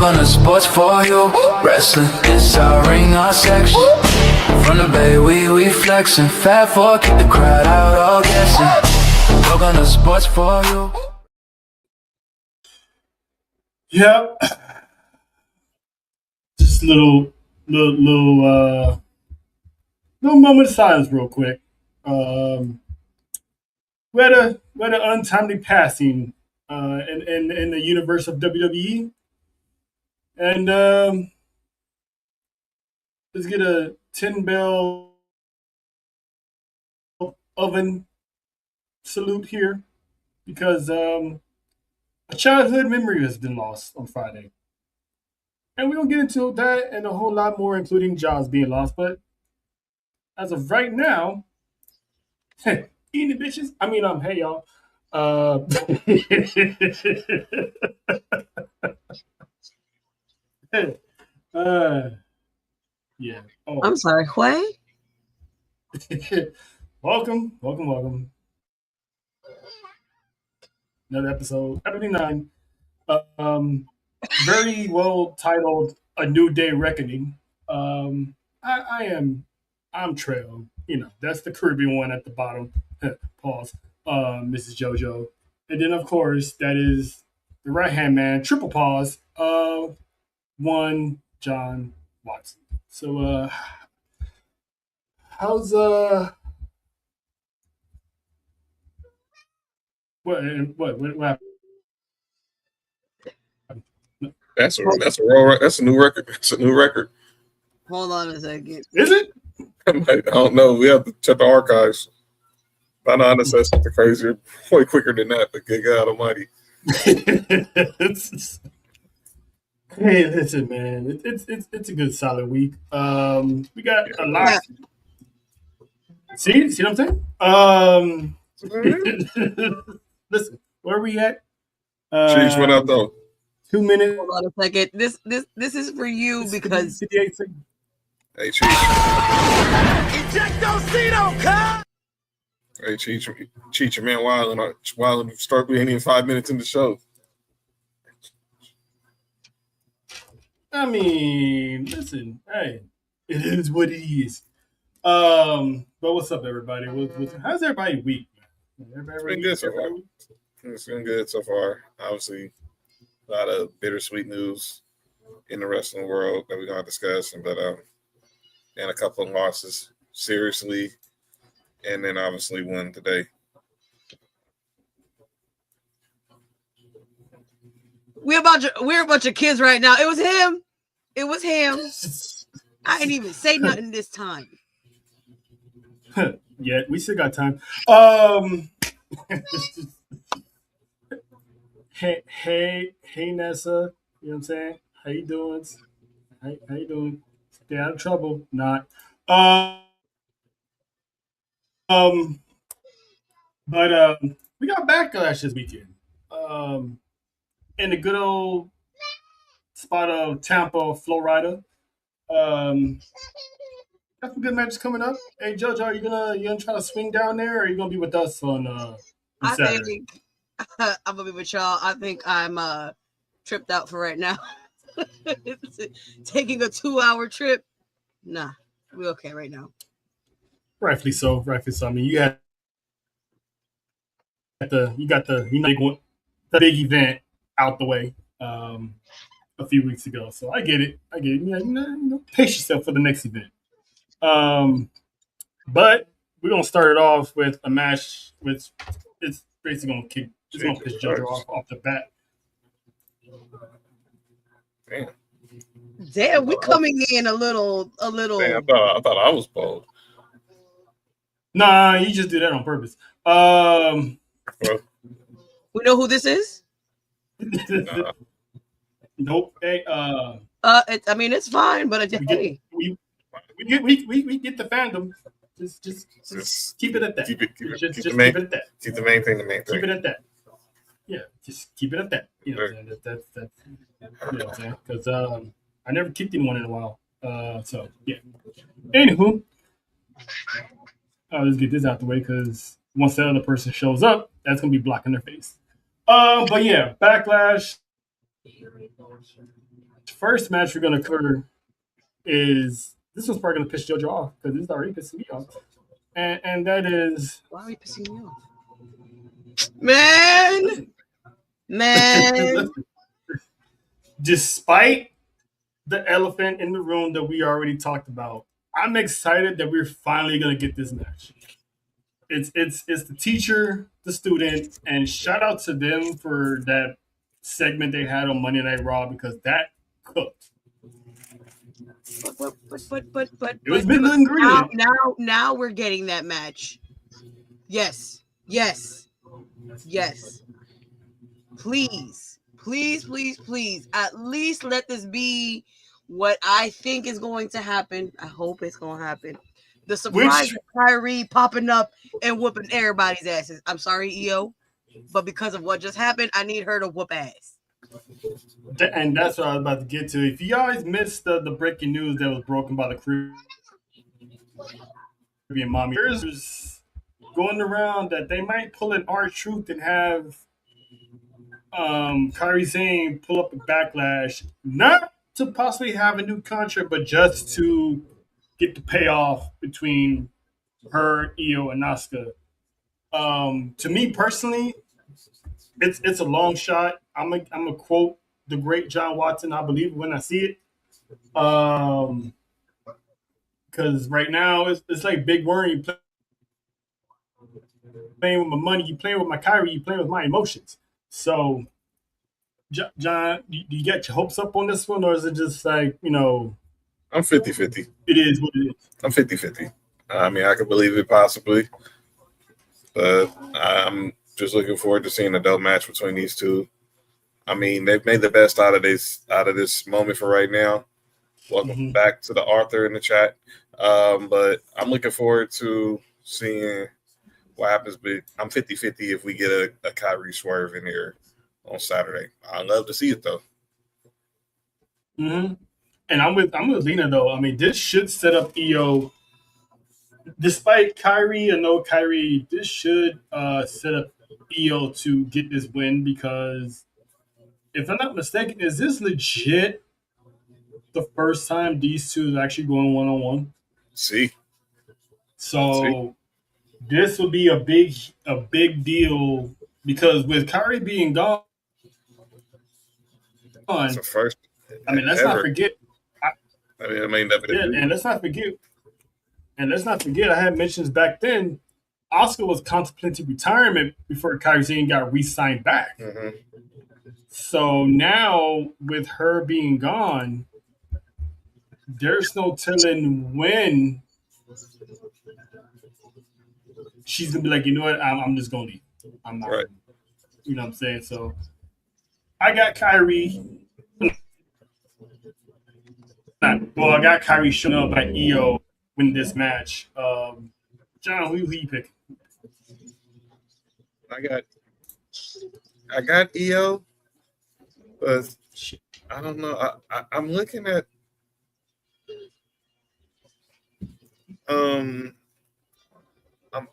Welcome to Sports4UWrestling. It's our ring, our section. From the bay, we flexing. Fat four, keep the crowd out, all guessing. Welcome to Sports4U. Yep. Just little moment of silence, real quick. We had an untimely passing in the universe of WWE. And let's get a 10-bell oven salute here, because a childhood memory has been lost on Friday. And we're going to get into that and a whole lot more, including jobs being lost. But as of right now, eating the bitches. I mean, hey, y'all. Yeah. Oh. I'm sorry, what? Welcome. Another episode 9. Very well titled "A New Day Reckoning." I'm Trail. That's the Caribbean one at the bottom. Pause. Mrs. JoJo, and then of course that is the right hand man. Triple pause. One John Watson. So how's what happened? That's a new record. It's a new record. Hold on a second. Is it? I don't know. We have to check the archives. By now, unless that's something crazier, way quicker than that. But good God Almighty! Hey, listen, man. It's a good solid week. We got a lot. See what I'm saying? Listen, where are we at? Cheese went out though. 2 minutes. Hold on a second. This is for you because 58 seconds. Hey, Cheese. Ejectocito, cut! Hey, Cheech, your man Wildin' start being in 5 minutes in the show. I mean, listen, hey, it is what it is. But what's up, everybody? How's everybody week? It's been good so far. It's been good so far. Obviously, a lot of bittersweet news in the wrestling world that we're gonna discuss, but and a couple of losses, seriously, and then obviously one today. we're a bunch of kids right now. It was him. I didn't even say nothing this time. Yeah, we still got time. Hey, Nessa. You know what I'm saying? How you doing? How you doing? Stay out of trouble. Not. But we got backlash this weekend. In the good old spot of Tampa, Florida. Got some good matches coming up. Hey, JoJo, are you gonna try to swing down there, or are you gonna be with us on Saturday? I'm gonna be with y'all. I think I'm tripped out for right now. Taking a 2-hour trip. Nah, we're okay right now. Rightfully so. I mean, you got the big event out the way a few weeks ago. So I get it. Yeah, pace yourself for the next event. But we're gonna start it off with a match with it's basically gonna piss JoJo off the bat. Damn, we coming in a little. Damn, I thought I was bold. Nah, you just do that on purpose. We know who this is? Nope. Hey, I mean, it's fine, but hey, we get the fandom. Just keep it at that. Keep Just the keep it at that. keep the main thing the main Keep thing. it at that. Yeah, just keep it at that. You know, Sure. what I'm saying? That's you know what I'm saying? Because I never kicked anyone in a while. So yeah. Anywho, let's get this out the way because once that other person shows up, that's gonna be blocking their face. But yeah, Backlash. First match we're gonna cover is this one's probably gonna piss JoJo off because this is already pissing me off, and that is why are you pissing me off, man? Man, despite the elephant in the room that we already talked about, I'm excited that we're finally gonna get this match. It's the teacher, the student, and shout out to them for that segment they had on Monday Night Raw because that cooked. but It was been the ingredient. now we're getting that match. Yes. Please. At least let this be what I think is going to happen. I hope it's going to happen. The surprise of Kyrie popping up and whooping everybody's asses. I'm sorry, EO, but because of what just happened, I need her to whoop ass. And that's what I was about to get to. If you guys missed the breaking news that was broken by the Caribbean Mommy, there's going around that they might pull an R-Truth and have Kyrie Sane pull up a Backlash, not to possibly have a new contract, but just to get the payoff between her, Io, and Asuka. To me personally, it's a long shot. I'm a quote the great John Watson. I believe when I see it. Because right now it's like Big Worm. You playing with my money. You playing with my Kyrie. You playing with my emotions. So, John, do you get your hopes up on this one, or is it just like I'm 50-50. It is what it is. I'm 50-50. I mean, I could believe it possibly, but I'm just looking forward to seeing a dope match between these two. I mean, they've made the best out of this moment for right now. Welcome back to the Arthur in the chat. But I'm looking forward to seeing what happens. But I'm 50-50 if we get a Kyrie swerve in here on Saturday. I'd love to see it though. And I'm with Lena though. I mean, this should set up Io. Despite Kyrie and no Kyrie, this should set up Io to get this win because if I'm not mistaken, is this legit the first time these two is actually going one-on-one? See. So this would be a big deal because with Kyrie being gone, it's the first. I mean, let's not forget. And let's not forget. I had mentions back then. Asuka was contemplating retirement before Kyrie Sane got re-signed back. So now with her being gone, there's no telling when she's gonna be like, you know what, I'm just gonna leave. I'm not. Right. You know what I'm saying? So I got Kyrie. I got Kyrie showing up at Io win this match. John, who you pick? I got Io, but I don't know. I'm looking at I'm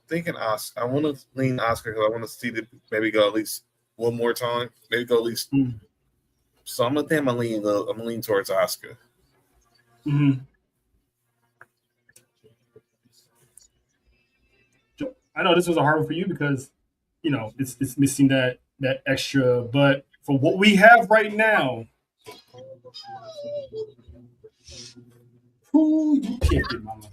thinking Asuka. I want to lean Asuka because I want to see it maybe go at least one more time. Maybe go at least. So I'm gonna think I'm gonna lean towards Asuka. I know this was a hard one for you because it's missing that extra. But for what we have right now, who you picking, mama?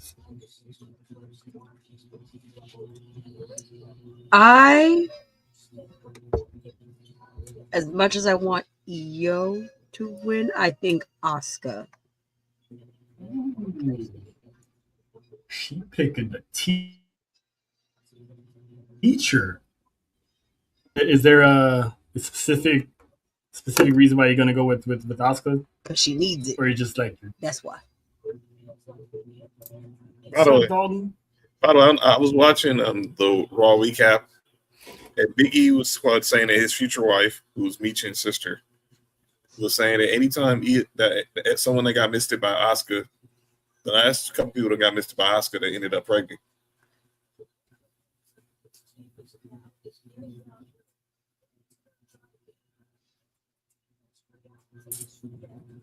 As much as I want Io to win, I think Asuka. She picking the teacher. Is there a specific specific reason why you're gonna go with Asuka, because she needs it. or you just like That's why. By the way, Dalton? I was watching the Raw recap, and Big E was saying that his future wife, who's Michin's sister, was saying that anytime that someone that got misted by Asuka, the last couple people that got misted by Asuka, they ended up pregnant.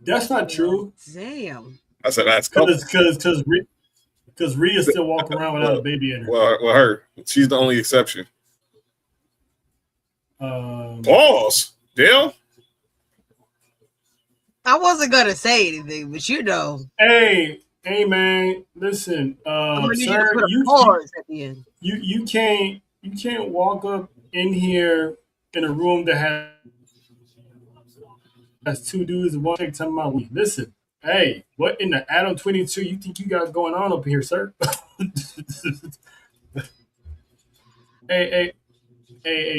That's not true. Damn. I said that's couple. Because Rhea's still walking around without a baby in her. Well, her. She's the only exception. Pause. Dale? I wasn't gonna say anything, but you know. Hey, man, listen, sir, you can't walk up in here in a room that has two dudes and one chick talking about we. Listen, hey, what in the Adam 22 you think you got going on up here, sir? Hey,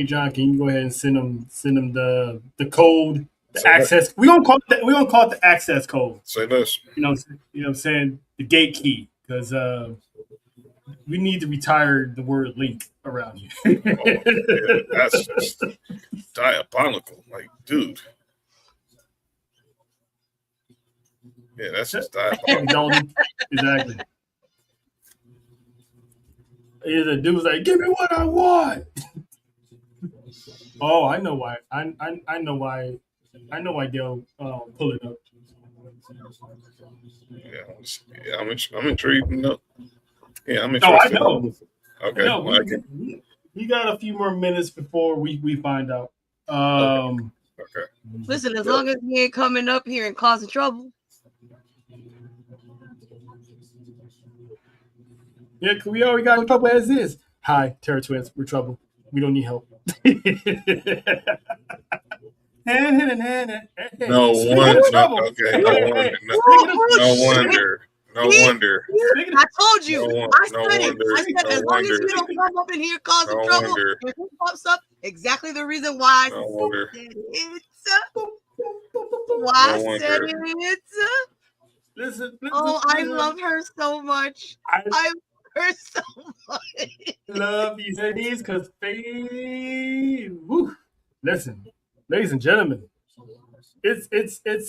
John, can you go ahead and send them the code, the access? We're gonna call it the access code. Say this. You know what I'm saying? The gate key, because we need to retire the word link around here. Yeah, that's just diabolical. Like, dude. Yeah, that's just diabolical. Exactly. The dude was like, "Give me what I want." Oh, I know why. I know why. I know why they'll pull it up. Yeah, I'm intrigued. No. Yeah, I'm interested. No, I know. Okay. No, we got a few more minutes before we find out. Okay. Listen, as long as he ain't coming up here and causing trouble. Yeah, cause we already got trouble as is. Hi, Terror Twins, we're trouble. We don't need help. No wonder. I told you. I said as long as you don't come up in here causing trouble, if he pops up, exactly the reason why I said it. Why I said it. Listen, I love her so much. I love her so much. Love these ladies because listen, ladies and gentlemen, it's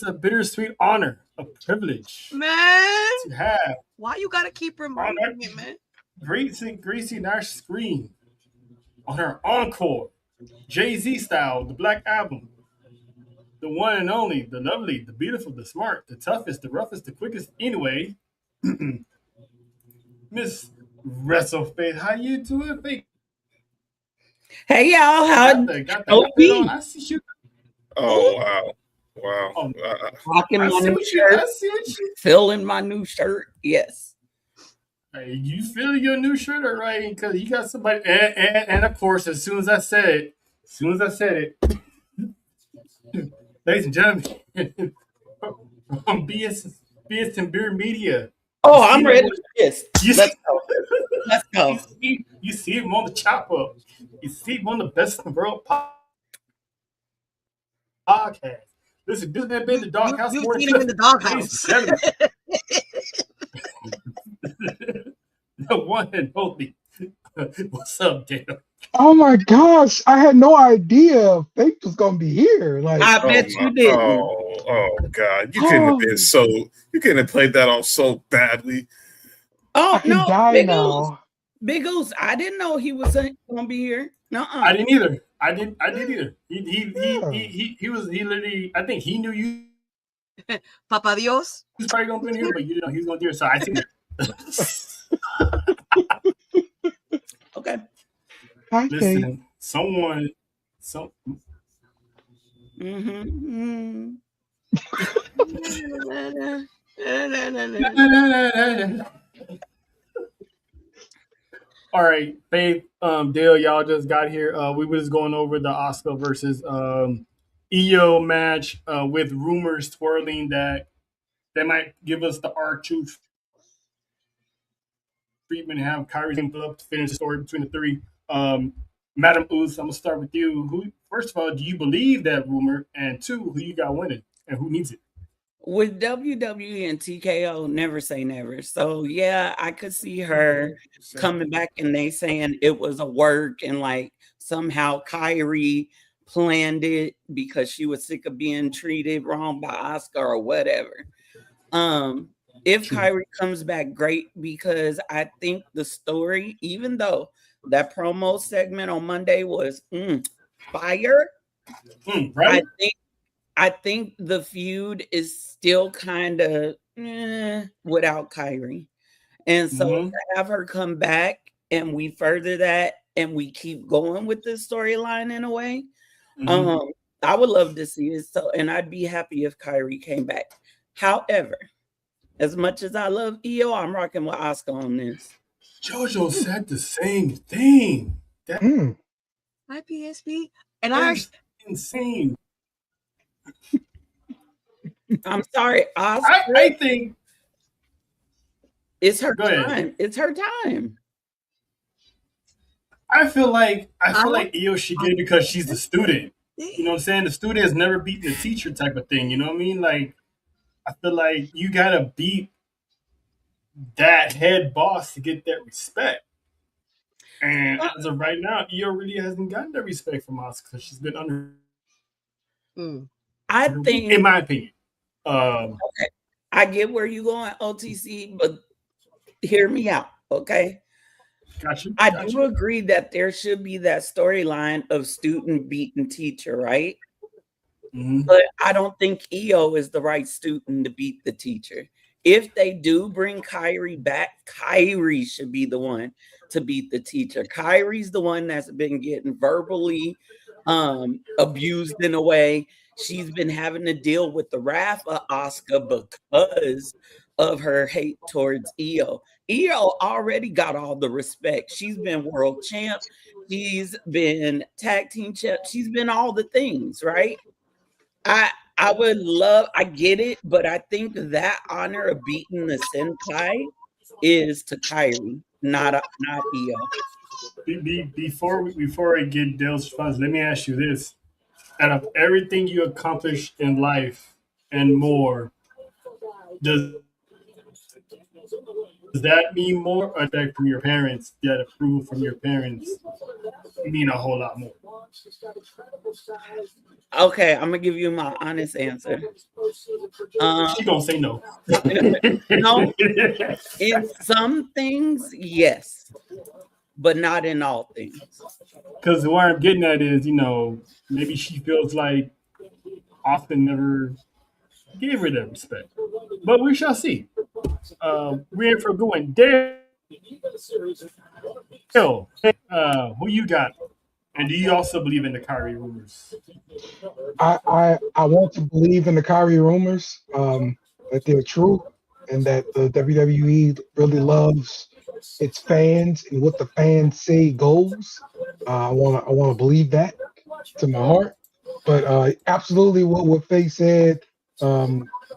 a bittersweet honor, a privilege, man, to have. Why you gotta keep reminding me, man? Greasy Nash screen on her encore, Jay-Z style, the Black Album. The one and only, the lovely, the beautiful, the smart, the toughest, the roughest, the quickest. Anyway, Miss WrestleFaith, how you doing, Faith? Hey y'all, how got the I see you. Oh wow! Rocking my new shirt. I see what you feeling my new shirt. Yes. Hey, you feel your new shirt, all right? Because you got somebody, and of course, as soon as I said it. Ladies and gentlemen, from BS and Beer Media. Oh, I'm ready for this. Let's go. Let's go. You see him on the chop up. You see him on the Best in the World podcast. Listen, this man been in the doghouse. You've seen him in the doghouse. The one and only. What's up, Dale? Oh my gosh, I had no idea Faith was gonna be here. Like, I bet you did. Oh God, you couldn't have been so. You couldn't have played that off so badly. Oh I can die Big now. Big Oos, I didn't know he was gonna be here. No, I didn't either. I did either. He was literally. I think he knew you. Papa Dios. He was probably gonna be in here, but you didn't know he was gonna do it. So I think. Okay. Hi, Listen, someone. Mm-hmm. All right, Faith, Dale, y'all just got here. We were just going over the Asuka versus EO match with rumors swirling that they might give us the R-Truth treatment and have Kyrie's name up to finish the story between the three. Madam Oos, I'm gonna start with you. Who first of all, do you believe that rumor? And two, who you got winning and who needs it? With WWE and TKO, never say never. So yeah, I could see her coming back and they saying it was a work and like somehow Kyrie planned it because she was sick of being treated wrong by Oscar or whatever. If Kyrie comes back, great, because I think the story, even though that promo segment on Monday was fire, Right? I think the feud is still kind of without Kyrie. And so to have her come back and we further that and we keep going with this storyline in a way, I would love to see it. So, and I'd be happy if Kyrie came back. However, as much as I love EO, I'm rocking with Oscar on this. JoJo said the same thing. That Hi, PSP. And is insane. I'm sorry, Oscar. I think it's her Go ahead. time. It's her time. I feel like Io should get it because she's the student. You know what I'm saying? The student has never beaten the teacher type of thing. You know what I mean? Like, I feel like you gotta beat that head boss to get that respect. And as of right now, Io really hasn't gotten that respect from Oscar because she's been under. I think, in my opinion, okay, I get where you're going, OTC, but hear me out, okay? Gotcha. I do agree that there should be that storyline of student beating teacher, right? But I don't think EO is the right student to beat the teacher. If they do bring Kyrie back, Kyrie should be the one to beat the teacher. Kyrie's the one that's been getting verbally abused in a way. She's been having to deal with the wrath of Oscar because of her hate towards EO. EO already got all the respect. She's been world champ. She's been tag team champ. She's been all the things, right? I would love, I get it, but I think that honor of beating the Senpai is to Kyrie, not EO. Before I get Dale's response, let me ask you this. Out of everything you accomplished in life and more, does that mean more or respect from your parents, that approval from your parents mean a whole lot more? Okay, I'm gonna give you my honest answer. She gonna say no. No, in some things, yes, but not in all things. Because what I'm getting at is, maybe she feels like Austin never gave her that respect. But we shall see. We're in for a good one. Dale, who you got? And do you also believe in the Kyrie rumors? I want to believe in the Kyrie rumors, that they're true, and that the WWE really loves its fans, and what the fans say goes. I want to believe that to my heart. But absolutely, what Faye said,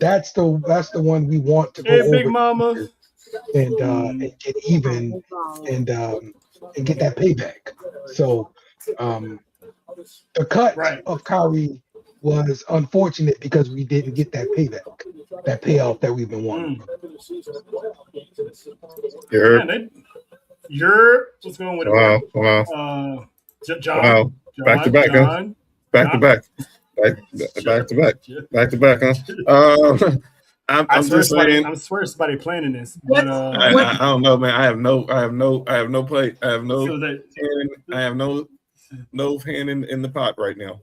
that's the one we want to go over. Big Mama, and get even, and get that payback. So the cut of Kyrie was unfortunate because we didn't get that payback, that payoff that we've been wanting. What's going with it? Wow. John. Wow. Back to back, huh? Back to back. Back to back, huh? I'm just saying. I swear somebody planning this. But, I don't know, man. I have no play. I have no hand in the pot right now.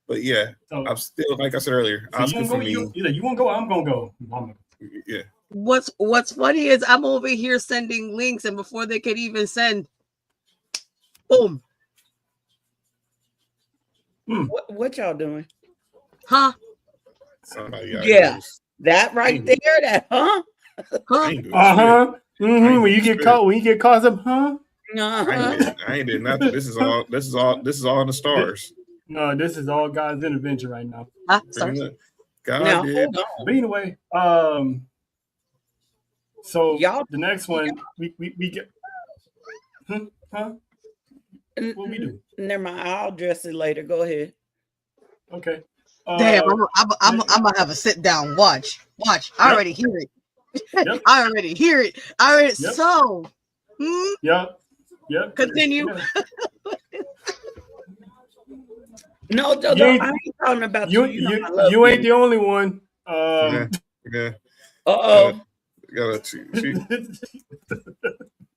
But yeah, I'm still, like I said earlier, Oscar for me. You won't go. I'm gonna go. Yeah. What's funny is I'm over here sending links, and before they could even send, boom. What y'all doing? Huh? Yeah, that right there. That huh? When you get caught, some I ain't did nothing. This is all in the stars. No, this is all God's intervention right now. God did. But anyway, so the next one we get. What we do? Never mind. I'll address it later. Go ahead. Okay. Damn, I'm gonna have a sit down. Watch. I already hear it. Yep. I already hear it. Yep. So. Yep. Continue. Yeah. No, Jojo, I ain't talking about you. You ain't the only one. Yeah. Uh-oh.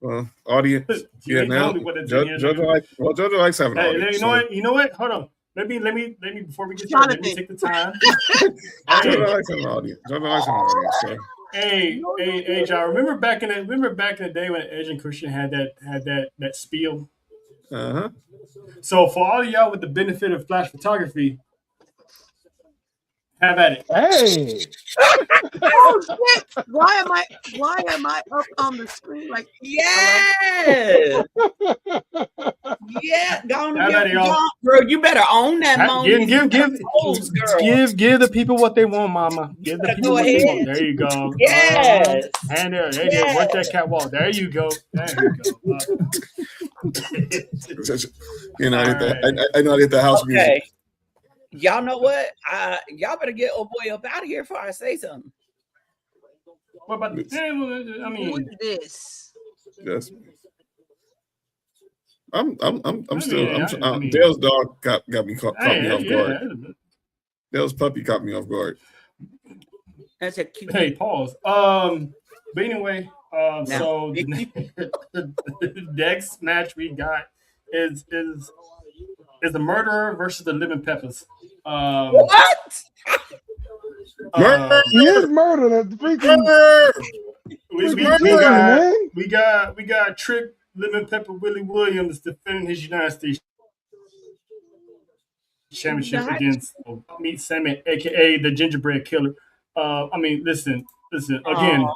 Well, audience. Yeah, now Jojo likes having an audience. You know what? Hold on. Let me before we get started, let me take the time. Jojo likes having an audience. So. Hey, John. Remember back in the day when Edge and Christian had that spiel? Uh-huh. So for all of y'all with the benefit of flash photography, have at it. Hey. Oh shit! Why am I up on the screen like? Yeah. Yeah, bro. You better own that moment. Give the people what they want, Mama. Give the people what they want. There you go. Yes. And there you go. Work that catwalk. There you go. You know, I know I hit the house music. Y'all know what? Y'all better get old boy up out of here before I say something. What about this? I mean, who's this? Yes. I'm still. Dale's dog got me caught me off guard. Dale's puppy caught me off guard. That's a cute. Hey, pause. But anyway, so the next match we got is the Murderer versus the Living Peppers. What? He is murder. That freaking. We got Trick Living Pepper Willie Williams defending his United States Championship against Meat Sammy, aka the Gingerbread Killer. Listen. Again,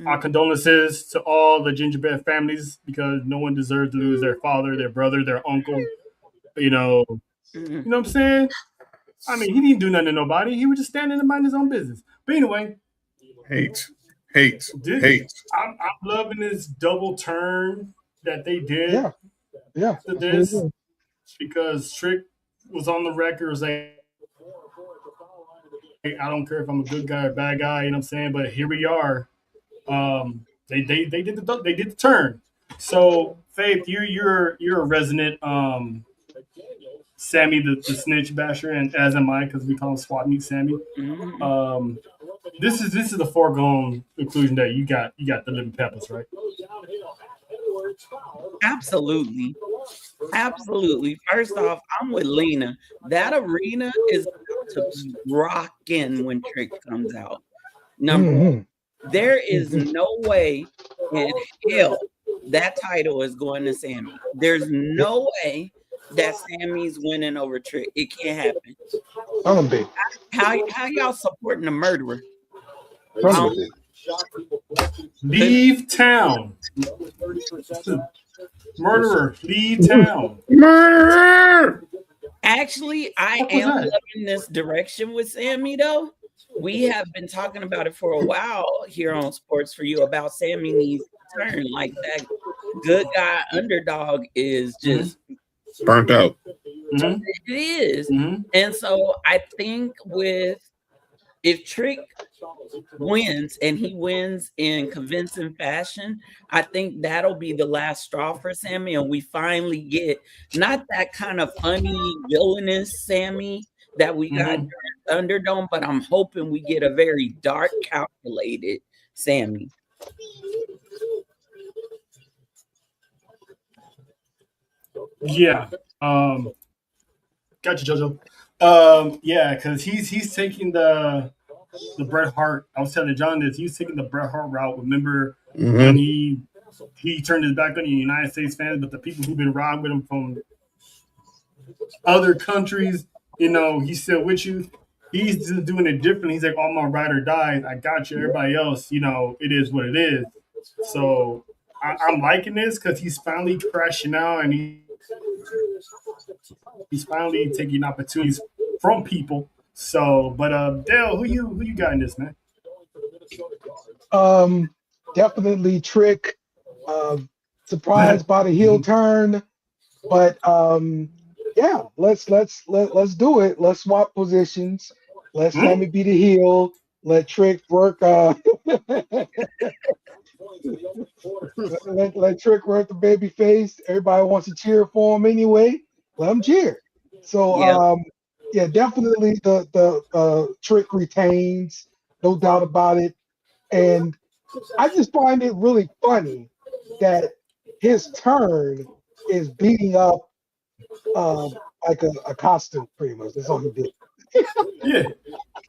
our condolences to all the gingerbread families because no one deserves to lose their father, their brother, their uncle. You know what I'm saying? I mean, he didn't do nothing to nobody. He was just standing and minding his own business. But anyway, hate. I'm loving this double turn that they did. Yeah. To this because Trick was on the record saying, I don't care if I'm a good guy or bad guy, you know what I'm saying? But here we are. They did the turn. So Faith, you're a resident Sammy the snitch basher, and as am I because we call him Swat Meat Sammy. This is the foregone conclusion that you got the Living Peppers, right? Absolutely. First off, I'm with Lena. That arena is to be rocking when Trick comes out. Number one, there is no way in hell that title is going to Sammy. There's no way that Sammy's winning over Trick. It can't happen. How y'all supporting the murderer? Leave town. Murderer, leave town. Murderer! Actually, I am loving this direction with Sammy, though. We have been talking about it for a while here on Sports for You about Sammy needs to turn. Like that good guy underdog is just burnt out. It is. And so I think if Trick wins and he wins in convincing fashion, I think that'll be the last straw for Sammy, and we finally get not that kind of funny villainous Sammy that we got Thunderdome, but I'm hoping we get a very dark, calculated Sammy. Yeah. Gotcha, JoJo. Yeah, because he's taking the Bret Hart. I was telling John this. He's taking the Bret Hart route. Remember when he turned his back on the United States fans, but the people who've been riding with him from other countries, he's still with you. He's just doing it differently. He's like, "Oh, my ride or die. I got you." Everybody else, it is what it is. So I'm liking this because he's finally crashing out and he's finally taking opportunities from people. So, but Dale, who you got in this, man? Definitely Trick. Surprised by the heel turn, but yeah, let's do it. Let's swap positions. Let Sammy be the heel. Let Trick work. Let Trick work the baby face. Everybody wants to cheer for him anyway. Let him cheer. So yeah, definitely the Trick retains, no doubt about it. And I just find it really funny that his turn is beating up like a costume, pretty much. That's all he did.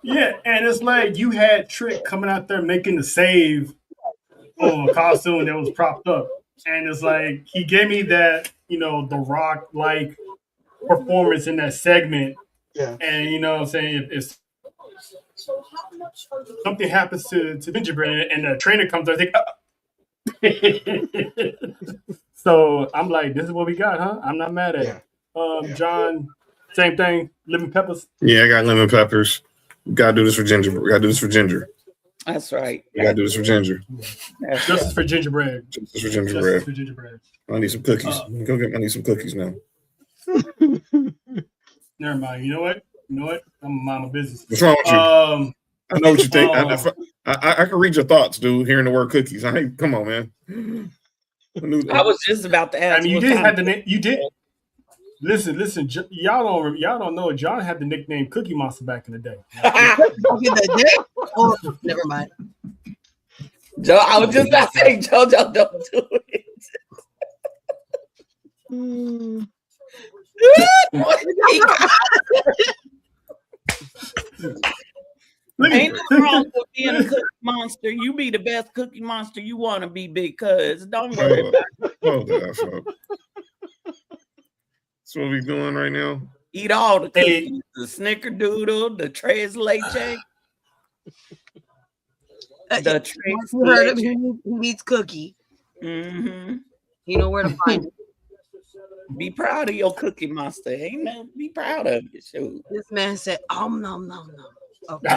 Yeah, and it's like you had Trick coming out there making the save on a costume that was propped up, and it's like he gave me that, The Rock like performance in that segment. Yeah, and what I'm saying, if something happens to Gingerbread and the trainer comes, I think. So I'm like, this is what we got, huh? I'm not mad at it. John, same thing. Lemon peppers. Yeah, I got lemon peppers. Gotta do this for Ginger. We gotta do this for Ginger. That's right. We gotta do this for Ginger. Justice for Gingerbread. Justice for Gingerbread. Justice for Gingerbread. I need some cookies. I need some cookies now. Never mind. You know what? I'm a mama business. What's wrong with you? I know what you think. I can read your thoughts, dude. Hearing the word cookies. Come on, man. I was just about to ask. I mean, you did have the name. You did. Listen. Y'all don't know. John had the nickname Cookie Monster back in the day. Oh, never mind. Joe, I was just about to say, JoJo, don't do it. Ain't nothing wrong with being a cookie monster. You be the best cookie monster you want to be, because don't worry about it. Hold on, folks. That's what we doing right now. Eat all the cookies, the snickerdoodle, the tres leche. The tres you heard him. He needs cookie. Mm-hmm. You know where to find it. Be proud of your cookie monster. Ain't no, be proud of it. Shoot. This man said, nom nom. Okay.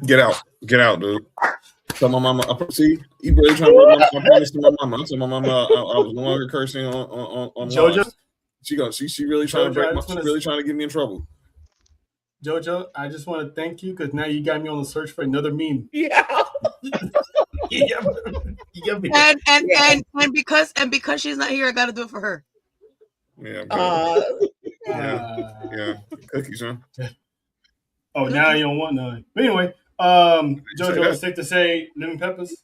Get out, dude. Tell my mama. See, you really trying to break my promise to my mama. I told my mama I was no longer cursing on JoJo. She really trying to break my. She really trying to get me in trouble. JoJo, I just want to thank you because now you got me on the search for another meme. Yeah. And because she's not here, I gotta do it for her. Yeah. Yeah. Cookies, huh? Oh, now you don't want none. But anyway, JoJo, it's safe to say lemon peppers.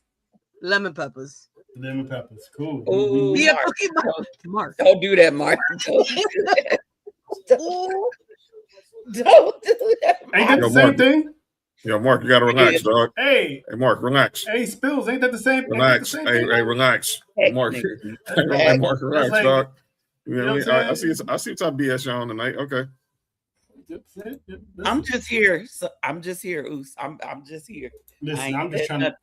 Lemon peppers. Lemon peppers. Cool. Ooh, Be a cookie Mark. Don't do that, Mark. Don't do that. Don't do that. Ain't that the same thing? Yo, Mark, you gotta relax, dog. Hey, Mark, relax. Hey, Spills, ain't that the same? Relax. Hey, relax. Mark, Mark, relax, like, dog. You know know what I I'm see what type of BS y'all on tonight. Okay. I'm just here. So I'm just here, Oos. I'm just here. Listen, I'm trying to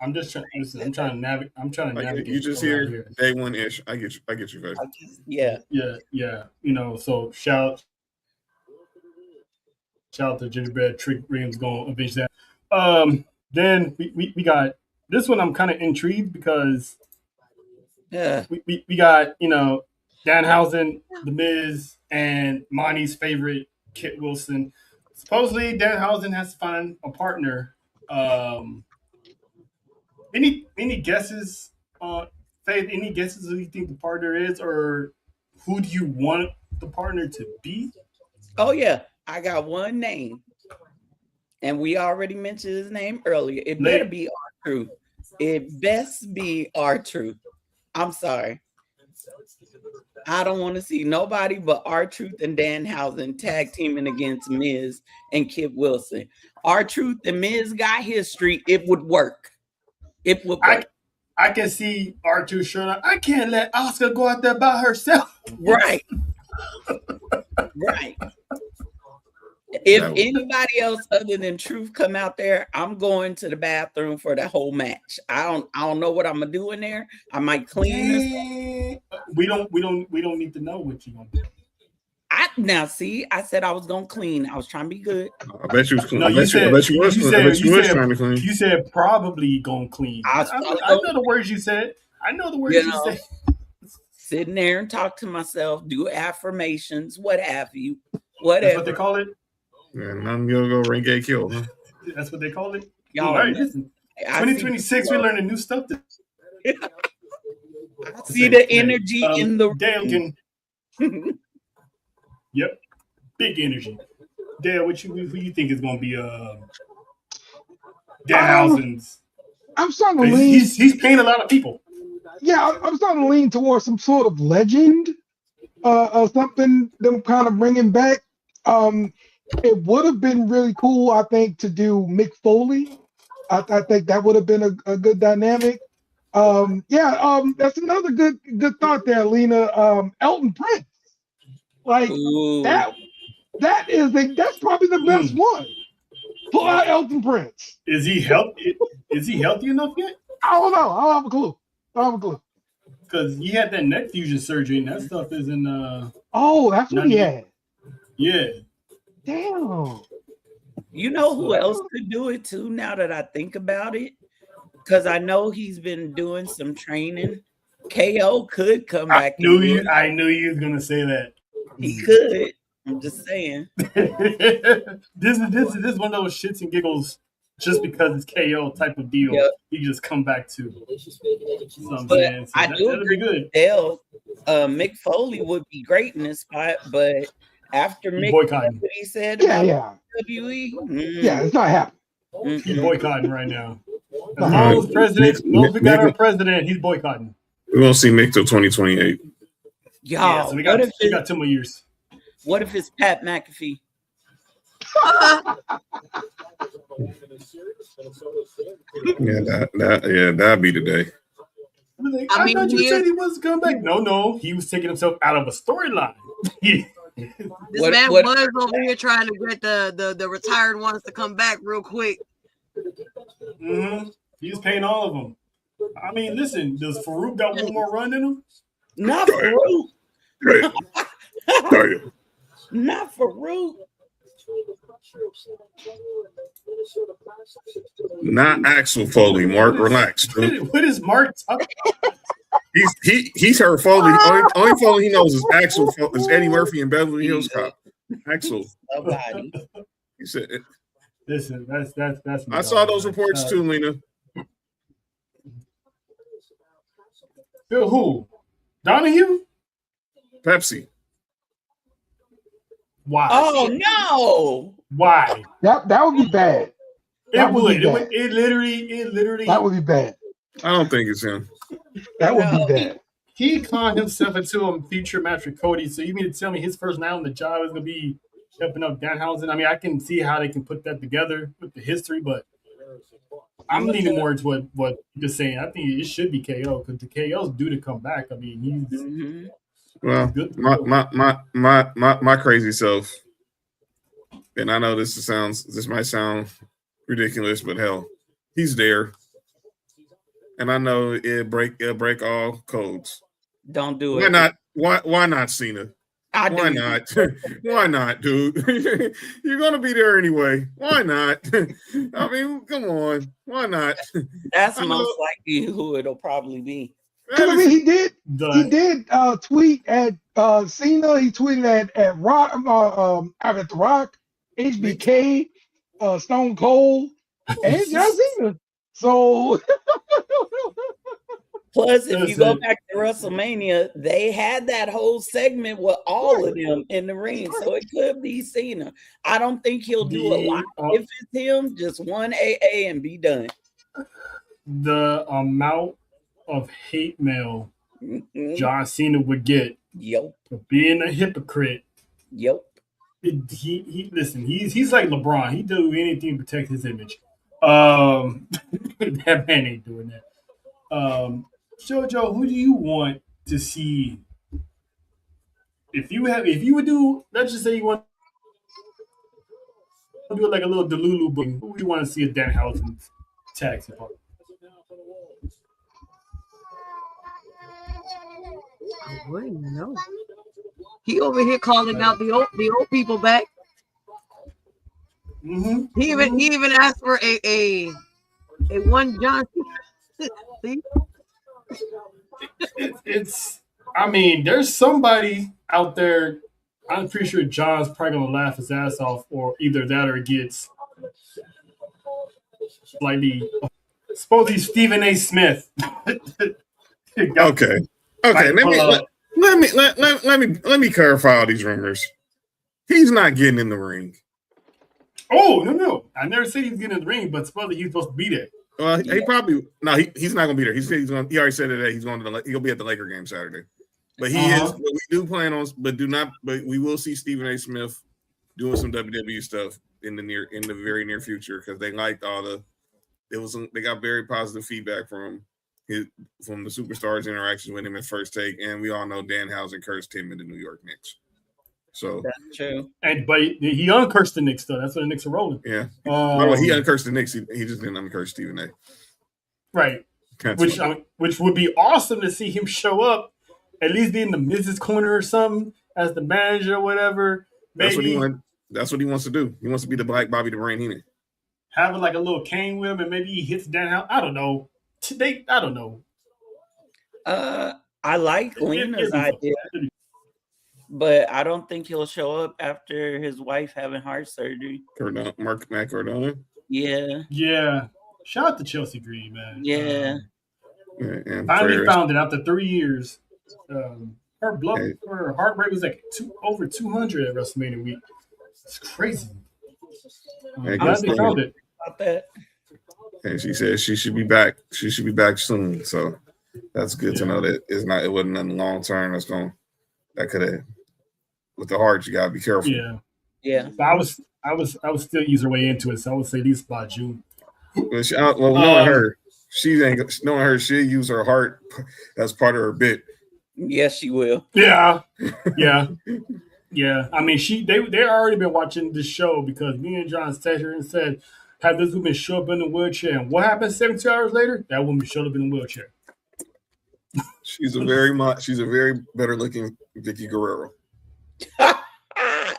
navigate. You just here day one ish. I get you, guys. Yeah. So shout out to Gingerbread. Trick Williams gonna avenge that. Then we got this one. I'm kind of intrigued because we got Danhausen, The Miz, and Monty's favorite Kit Wilson. Supposedly Danhausen has to find a partner. Any guesses? Faith, any guesses who you think the partner is, or who do you want the partner to be? Oh yeah, I got one name, and we already mentioned his name earlier. It better be R-Truth. It best be R-Truth. I'm sorry. I don't want to see nobody but R-Truth and Danhausen tag teaming against Miz and Kit Wilson. R-Truth and Miz got history. It would work. It would work. I can see R-Truth showing up. I can't let Oscar go out there by herself. Right. Right. If anybody else other than Truth come out there, I'm going to the bathroom for the whole match. I don't know what I'm gonna do in there. I might clean this. We don't need to know what you're gonna do. I said I was gonna clean. I was trying to be good. I bet you was clean. No, I bet you was trying to clean. You said probably gonna clean. I know the words you said. I know the words you said. sitting there and talk to myself, do affirmations, what have you, That's whatever. what they call it. And I'm gonna go ring gay kill. Huh? That's what they call it. Y'all All right, listen. I see- 2026, we're learning new stuff. I see the energy in the Dale can. Yep, big energy. Dale, who you think is going to be Danhausen's? I'm starting to lean. He's paying a lot of people. Yeah, I'm starting to lean towards some sort of legend, or something. Them kind of bringing back. It would have been really cool, I think, to do Mick Foley. I think that would have been a good dynamic. That's another good thought there, Lena. Elton Prince, like Ooh. that's probably the best one. Pull out Elton Prince. Is he healthy? Is he healthy enough yet? I don't know. I don't have a clue. Because he had that neck fusion surgery, and that stuff is in. Oh, that's what he had. Yeah. Damn. You know who else could do it too, now that I think about it? Because I know he's been doing some training. KO could come back. I knew you was gonna say that. He could. I'm just saying. This is one of those shits and giggles just because it's KO type of deal. Yep. He just come back to. But I do that'd be agree good. with Dale. Mick Foley would be great in this spot, but after Mick, boycotting. what he said Yeah, about yeah. WWE, Yeah, it's not happening. He's boycotting right now. As long as president, we got our president, he's boycotting. We won't see Mick till 2028. Yeah, so we got 2 more years. What if it's Pat McAfee? That'd be the day. I thought you said he wasn't coming back. No, he was taking himself out of a storyline. This man was over here trying to get the retired ones to come back real quick. Mm-hmm. He's paying all of them. I mean, listen, does Farouk got one more run in him? Not Farouk. Right. Not Farouk. Not Axel Foley, Mark. Relax. What is Mark talking about? He's heard Foley. Only Foley he knows is Axel. Is Eddie Murphy and Beverly Hills Cop. Axel. Somebody. He said. Listen, that's. I saw those reports too, Lena. Who? Donahue? Pepsi. Why? Oh no! Why? That would be bad. It would. It literally. That would be bad. I don't think it's him. That would be bad. He conned himself into a future match with Cody. So you mean to tell me his first night on the job is gonna be helping up Danhausen? I mean, I can see how they can put that together with the history, but I'm leaning more towards what you're just saying. I think it should be KO because the KO's due to come back. I mean, he's well, my crazy self, and I know this might sound ridiculous, but hell, he's there, and I know it'll break all codes. Don't do it. Why not? Why not, Cena? Why not? Why not, dude? You're gonna be there anyway. Why not? I mean, come on. Why not? That's most likely who it'll probably be. I mean, he did tweet at Cena. He tweeted at Rock, at The Rock, HBK, Stone Cold, and John Cena. So. Plus, if you go back to WrestleMania, they had that whole segment with all of them in the ring. So it could be Cena. I don't think he'll do a lot. If it's him, just one AA and be done. The amount of hate mail John Cena would get for being a hypocrite. Listen, he's like LeBron. He do anything to protect his image. That man ain't doing that. Jojo, who do you want to see? If you would do, let's just say you want to do like a little Delulu booking, who would you want to see a Danhausen tag team partner? I wouldn't know. He over here calling out the old people back. Mm-hmm. He even asked for a one John. See? It's I mean, there's somebody out there. I'm pretty sure John's probably gonna laugh his ass off, or either that or it gets slightly. Supposedly Stephen A. Smith. Okay. Like, Let me clarify all these rumors. He's not getting in the ring. Oh no! I never said he's getting in the ring, but supposedly he's supposed to be there. He probably he's not gonna be there. He already said today he's going to he'll be at the Laker game Saturday. But he is. But we do plan on. But we will see Stephen A. Smith doing some WWE stuff in the very near future because they liked all the. They got very positive feedback from the superstars' interactions with him at First Take, and we all know Danhausen cursed him in the New York Knicks. So that's true. But he uncursed the Knicks though. That's what the Knicks are rolling. Yeah. Well, he uncursed the Knicks. He just didn't uncurse Stephen A. Right. Which would be awesome to see him show up, at least be in the Mrs. Corner or something as the manager or whatever. That's what he wants to do. He wants to be the Black Bobby the Brain Heenan. Having like a little cane with him, and maybe he hits down. I don't know. I don't know. I like Lena's idea, but I don't think he'll show up after his wife having heart surgery. Matt Cardona. Yeah. Shout out to Chelsea Green, man. Yeah. Finally found it after 3 years. Her heart rate was like over 200 at WrestleMania week. It's crazy. I'm glad they found it. About that. And she said she should be back. She should be back soon. So that's good to know that it wasn't nothing long term that could have with the heart. You gotta be careful. Yeah. But I was still ease her way into it. So I would say at least by June. Knowing her, she'll use her heart as part of her bit. Yes, she will. Yeah. I mean, they already been watching this show because me and John texted her and said, "Have this woman show up in a wheelchair?" And what happened 72 hours later? That woman showed up in a wheelchair. She's a very better looking Vicky Guerrero.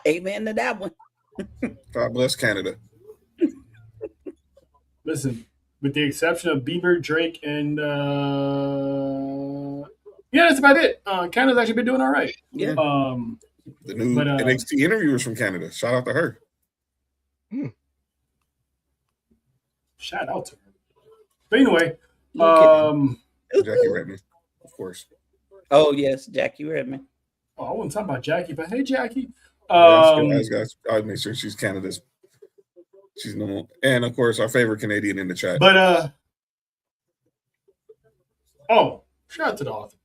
Amen to that one. God bless Canada. Listen, with the exception of Bieber, Drake, and that's about it. Canada's actually been doing all right. Yeah. The new NXT interviewers from Canada. Shout out to her. Shout out to her. But anyway, Jackie Redmond, of course. Oh yes, Jackie Redmond. Oh, I wasn't talking about Jackie, but hey, Jackie. I'll make sure she's Canada's. She's normal, and of course, our favorite Canadian in the chat. But shout out to the author.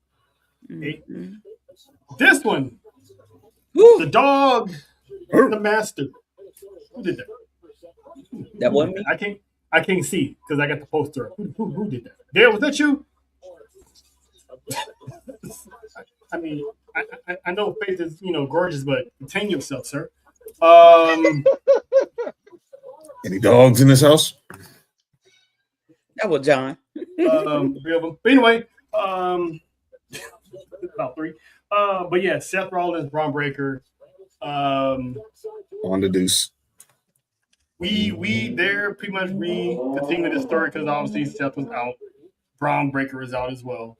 Mm-hmm. This one, the dog, the master. Who did that? That wasn't me. I can't see because I got the poster. Who did that? Dale, was that you? I mean, I know Faith is gorgeous, but contain yourself, sir. Any dogs in this house? That was John. 3 of them. But anyway, about 3. But yeah, Seth Rollins, Braun Breaker. On the deuce. They're pretty much continuing the story because obviously Seth was out. Braun Breaker is out as well.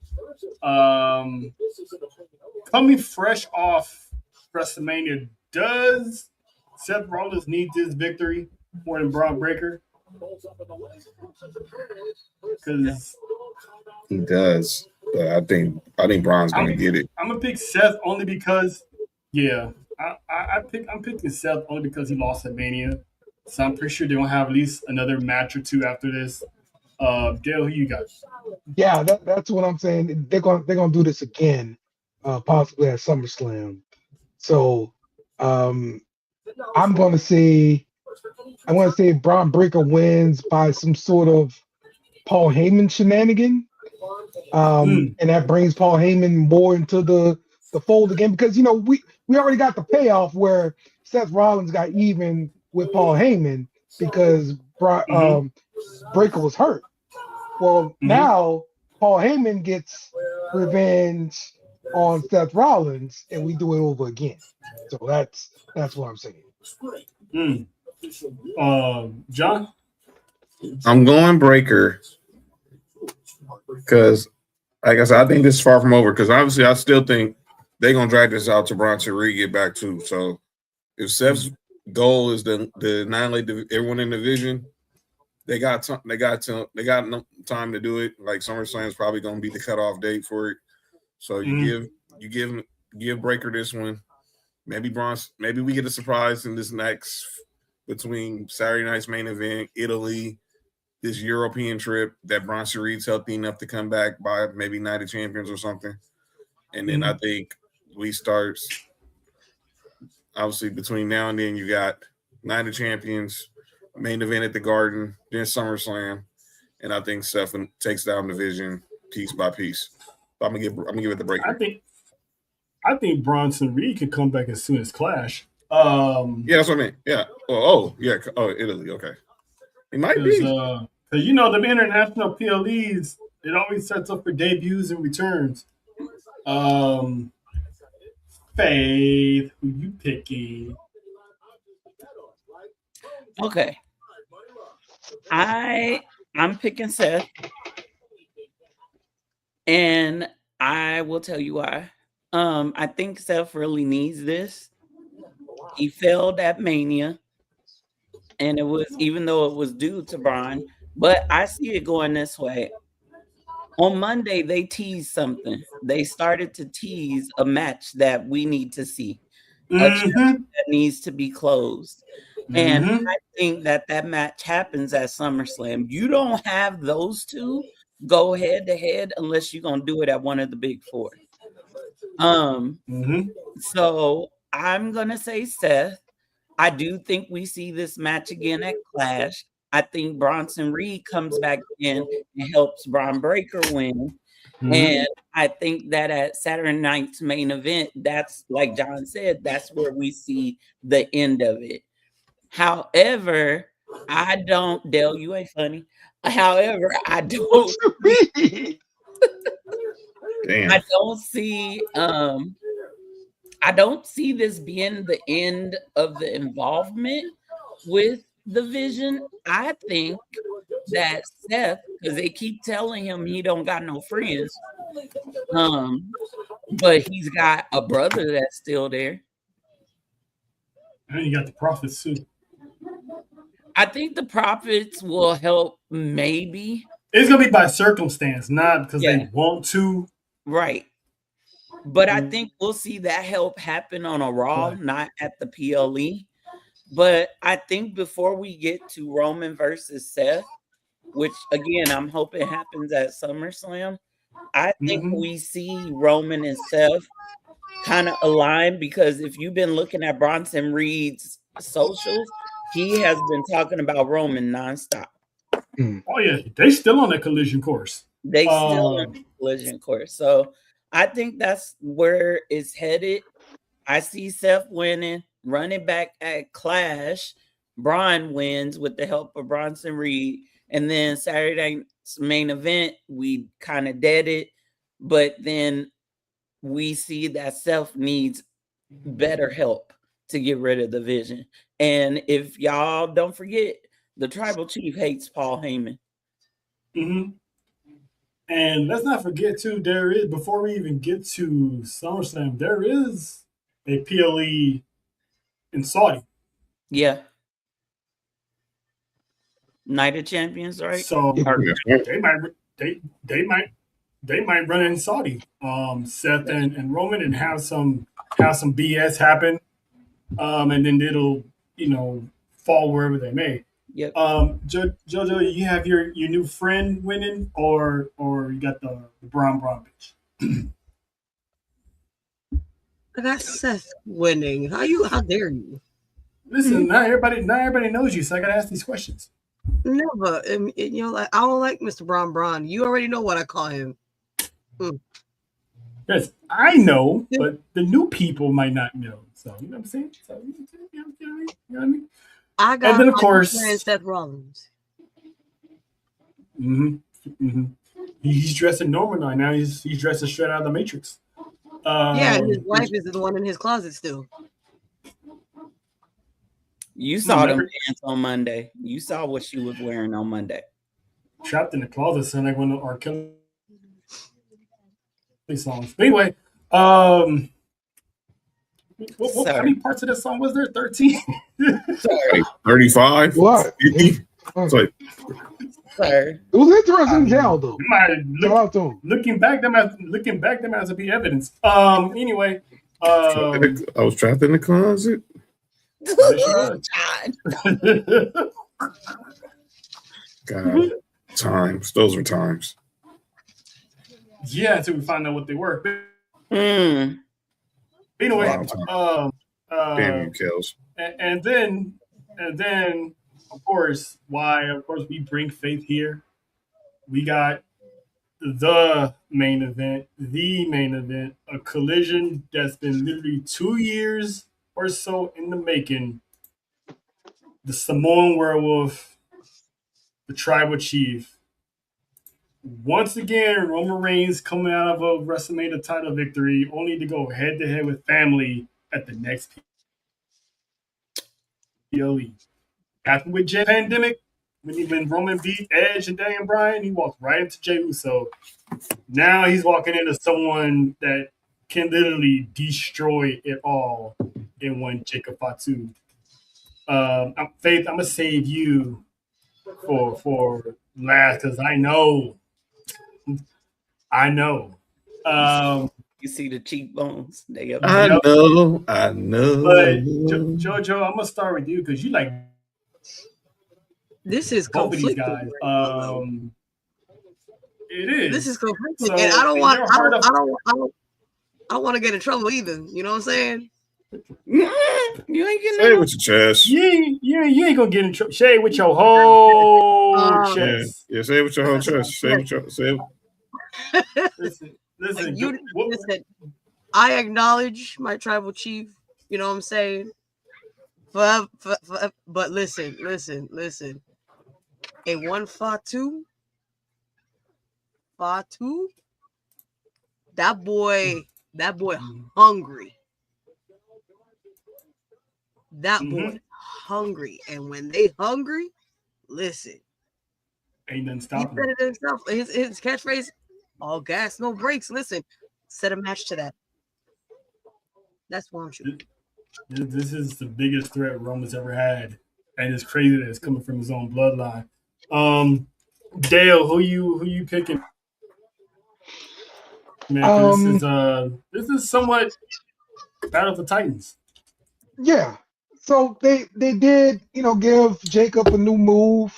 Coming fresh off WrestleMania, does Seth Rollins need this victory more than Braun Breaker? Because he does, but I think Braun's going to get it. I'm gonna pick Seth only because, I'm picking Seth only because he lost at Mania. So I'm pretty sure they're gonna have at least another match or 2 after this. Dale, who you got? Yeah, that's what I'm saying. They're gonna do this again, possibly at SummerSlam. So I'm gonna say Braun Breaker wins by some sort of Paul Heyman shenanigan. And that brings Paul Heyman more into the fold again because we already got the payoff where Seth Rollins got even with Paul Heyman because Breaker was hurt. Well, now Paul Heyman gets revenge on Seth Rollins, and we do it over again. So that's what I'm saying. John? I'm going Breaker because like I said, I think this is far from over because obviously I still think they're gonna drag this out to Bronson Reed get back too. So if Seth's goal is to annihilate everyone in the division, they got time to do it. Like SummerSlam is probably gonna be the cutoff date for it. So you give Breaker this one. Maybe we get a surprise in this next between Saturday night's main event, Italy, this European trip that Bronson Reed's healthy enough to come back by maybe Night of Champions or something. And then I think we start obviously between now and then you got Night of Champions, main event at the Garden, then SummerSlam, and I think Seth takes down the division piece by piece. So I'm gonna give it the break. I think Bronson Reed could come back as soon as Clash. Yeah, that's what I mean. Yeah. Yeah. Oh, Italy. Okay. It might be. Because you know the international PLEs, it always sets up for debuts and returns. Faith, who you picking? Okay. I'm picking Seth. And I will tell you why. I think Seth really needs this. He failed at Mania. And it was, even though it was due to Braun, but I see it going this way. On Monday, they teased something. They started to tease a match that we need to see. A chapter that needs to be closed. And I think that match happens at SummerSlam. You don't have those two go head to head unless you're going to do it at one of the big four. So I'm going to say Seth. I do think we see this match again at Clash. I think Bronson Reed comes back in and helps Braun Breaker win. And I think that at Saturday night's main event, that's like John said, that's where we see the end of it. However, I don't, Dale, you ain't funny. However, I don't I don't see this being the end of the involvement with the Vision. I think that Seth, because they keep telling him he don't got no friends, but he's got a brother that's still there. And you got the Prophets too. I think the Prophets will help, maybe. It's gonna be by circumstance, not because they want to. Right. But I think we'll see that help happen on a Raw, not at the PLE. But I think before we get to Roman versus Seth, which again I'm hoping happens at SummerSlam, I think we see Roman and Seth kind of align, because if you've been looking at Bronson Reed's socials, he has been talking about Roman nonstop. Oh yeah, they still on that collision course. They still on the collision course. So I think that's where it's headed. I see Seth winning, running back at Clash. Braun wins with the help of Bronson Reed. And then Saturday night's main event, we kind of dead it. But then we see that Seth needs better help to get rid of the Vision. And if y'all don't forget, the Tribal Chief hates Paul Heyman. And let's not forget too, there is, before we even get to SummerSlam, there is a PLE in Saudi. Yeah. Night of Champions, right? So they might run in Saudi, Seth and Roman, and have some BS happen, and then it'll fall wherever they may. Yep. Jojo, you have your new friend winning, or you got the Braun bitch? I got Seth winning. How dare you? Listen, not everybody knows you, so I gotta ask these questions. No, but I don't like Mr. Braun. You already know what I call him. Yes, I know, but the new people might not know. So you know what I'm saying? So, you know what I mean? I got, and then of course, Seth Rollins. He's dressing normal now. He's dressing straight out of the Matrix. And his wife is the one in his closet still. You saw them dance on Monday. You saw what she was wearing on Monday. Trapped in the closet, sound like one of R. Kelly. songs. But anyway, how many parts of that song was there? 13? 35? What? 50? Sorry. Sir. It was interesting tell though. Looking back, them has to be evidence. Anyway, I was trapped in the closet. God, times. Those were times. Yeah, until we find out what they were. Mm. Anyway, damn you, Kels. And then, of course, we bring Faith here. We got the main event, a collision that's been literally 2 years or so in the making. The Samoan Werewolf, the Tribal Chief. Once again, Roman Reigns coming out of a WrestleMania title victory, only to go head to head with family at the next PLE. Happened with Jay Pandemic when Roman beat Edge and Daniel Bryan, he walked right into Jey Uso. Now he's walking into someone that can literally destroy it all in one Jacob Fatu. Faith, I'm gonna save you for last because I know. You see the cheekbones? I know. But Jojo, I'm gonna start with you because you like this is both of these guys. It is. This is conflicting, So, and I don't want to get in trouble either. You know what I'm saying? You ain't getting Say it with your chest. You ain't gonna get in trouble. Say it with your whole chest. Yeah, say it with your whole chest. Say it. Listen. Listen. I acknowledge my tribal chief. You know what I'm saying? But listen. A one Fatu, that boy hungry. That boy hungry, and when they hungry, listen. Ain't nothing stopping. He said it himself. His catchphrase: "All gas, no brakes." Listen, set a match to that. That's what I'm shooting. This is the biggest threat Roman's ever had, and it's crazy that it's coming from his own bloodline. Dale, who you picking? Man, this is somewhat Battle of the Titans. Yeah. So they did, give Jacob a new move,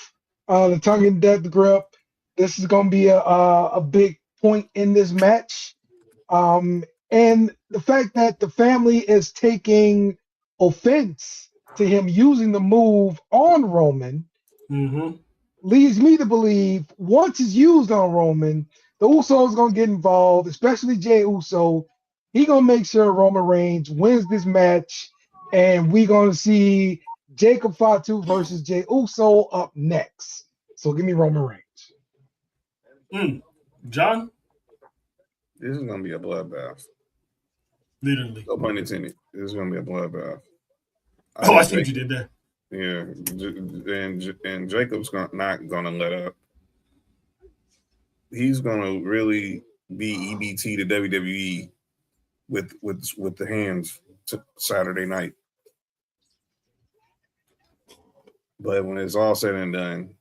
the tongue and death grip. This is going to be a big point in this match. And the fact that the family is taking offense to him using the move on Roman leads me to believe once it's used on Roman, the Usos going to get involved, especially Jey Uso. He going to make sure Roman Reigns wins this match, and we're going to see Jacob Fatu versus Jey Uso up next. So give me Roman Reigns. John? This is going to be a bloodbath. Literally. No pun intended. This is going to be a bloodbath. I see what you did there. Yeah, and Jacob's not going to let up. He's going to really be EBT to WWE with the hands to Saturday night. But when it's all said and done,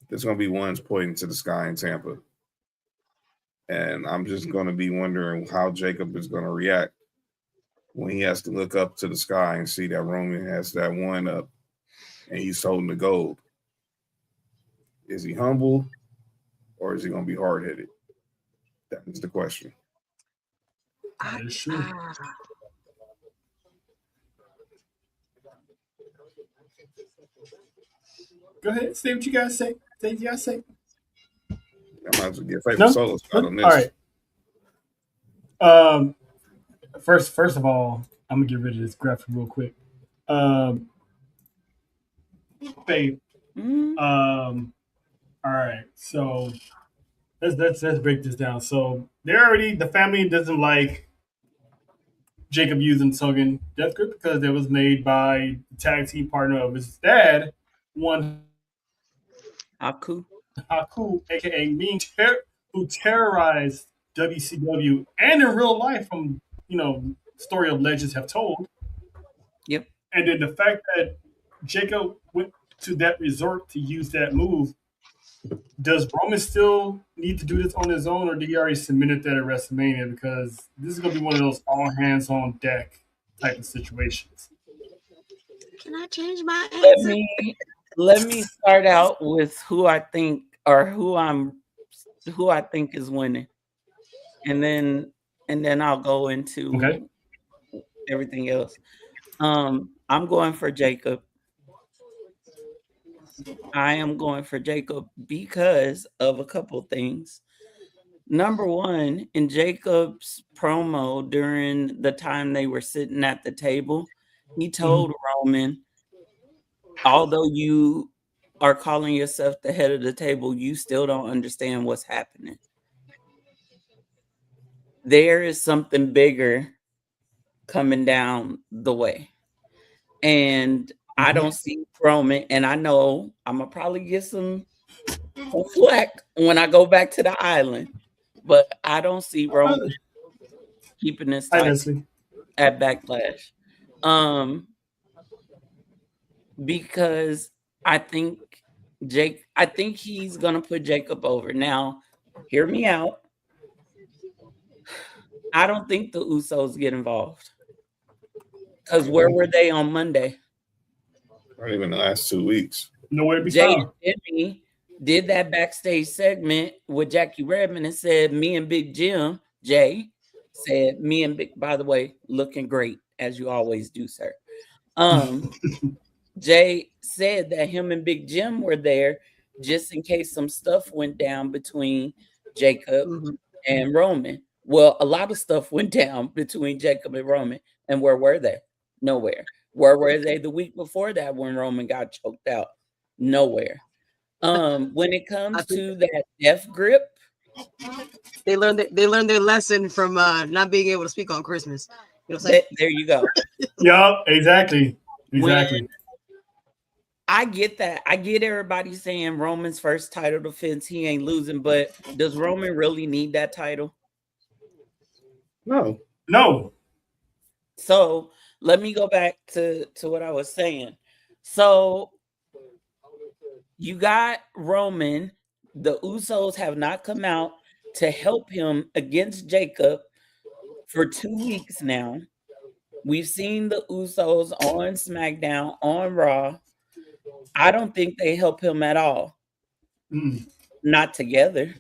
there's going to be ones pointing to the sky in Tampa. And I'm just going to be wondering how Jacob is going to react when he has to look up to the sky and see that Roman has that one up and he's holding the gold. Is he humble or is he going to be hard-headed? That is the question. That is true. Go ahead. Say what you guys say. Say what you guys say. I might as well get favorite solo spot on this. All right. First of all, I'm gonna get rid of this graphic real quick. Babe. All right. So let's break this down. So the family doesn't like Jacob using Togan Death Grip because it was made by the tag team partner of his dad, one Haku, aka Mean who terrorized WCW and in real life from, story of legends have told. Yep. And then the fact that Jacob went to that resort to use that move, does Roman still need to do this on his own, or did he already submitted that at WrestleMania? Because this is going to be one of those all hands on deck type of situations. Can I change my Let answer? me start out with who I think is winning, and then I'll go into everything else. I'm going for Jacob. I am going for Jacob because of a couple things. Number one, in Jacob's promo during the time they were sitting at the table, he told Roman, although you are calling yourself the head of the table, you still don't understand what's happening. There is something bigger coming down the way. And I don't see Roman, and I know I'm going to probably get some flack when I go back to the island, but I don't see Roman keeping this title at Backlash. Because I think he's gonna put Jacob over. Now, hear me out. I don't think the Usos get involved. Because where were they on Monday? Not even the last 2 weeks. Nowhere to be Jay found. and Jimmy did that backstage segment with Jackie Redmond and said, me and Big Jim, Jay said, me and Big, by the way, looking great, as you always do, sir. Jay said that him and Big Jim were there just in case some stuff went down between Jacob and Roman. Well, a lot of stuff went down between Jacob and Roman. And where were they? Nowhere. Where were they the week before that when Roman got choked out? Nowhere. When it comes to that death grip, they learned their lesson from not being able to speak on Christmas. You know what I'm saying? There you go. Yeah, exactly. When I get that. I get everybody saying Roman's first title defense, he ain't losing, but does Roman really need that title? No. So let me go back to what I was saying. So you got Roman. The Usos have not come out to help him against Jacob for 2 weeks now. We've seen the Usos on SmackDown, on Raw. I don't think they help him at all. Not together.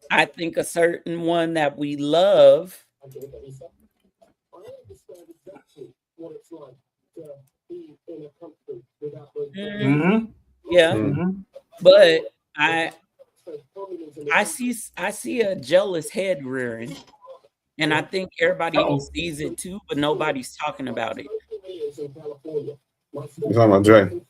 I think a certain one that we love but I see a jealous head rearing, and I think everybody else sees it too, but nobody's talking about it. You're talking about Jay?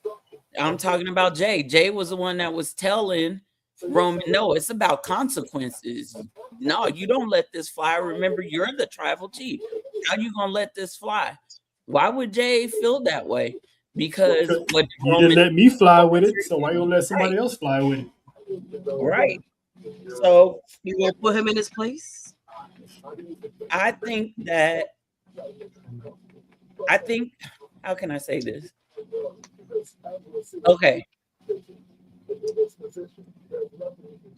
I'm talking about Jay. Jay was the one that was telling Roman, no, it's about consequences. No, you don't let this fly. Remember, you're the tribal chief. How you gonna let this fly? Why would Jay feel that way? Because what you didn't let me fly with it, so why you gonna let somebody else fly with it? Right. So you gonna put him in his place? I think how can I say this? Okay.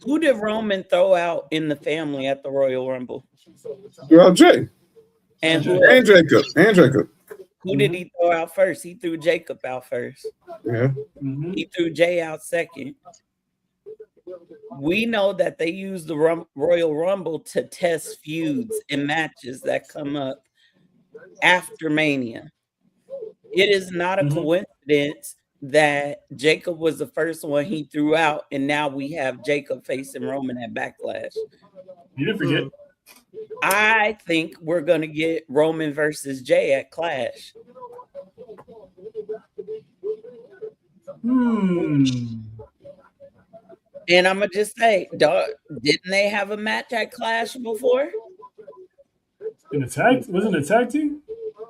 Who did Roman throw out in the family at the Royal Rumble? Jay. And Jacob. Who did he throw out first? He threw Jacob out first. Yeah. He threw Jay out second. We know that they use the Royal Rumble to test feuds and matches that come up after Mania. It is not a coincidence that Jacob was the first one he threw out, and now we have Jacob facing Roman at Backlash. You didn't forget. I think we're going to get Roman versus Jay at Clash. And I'm going to just say, didn't they have a match at Clash before? Wasn't it a tag team?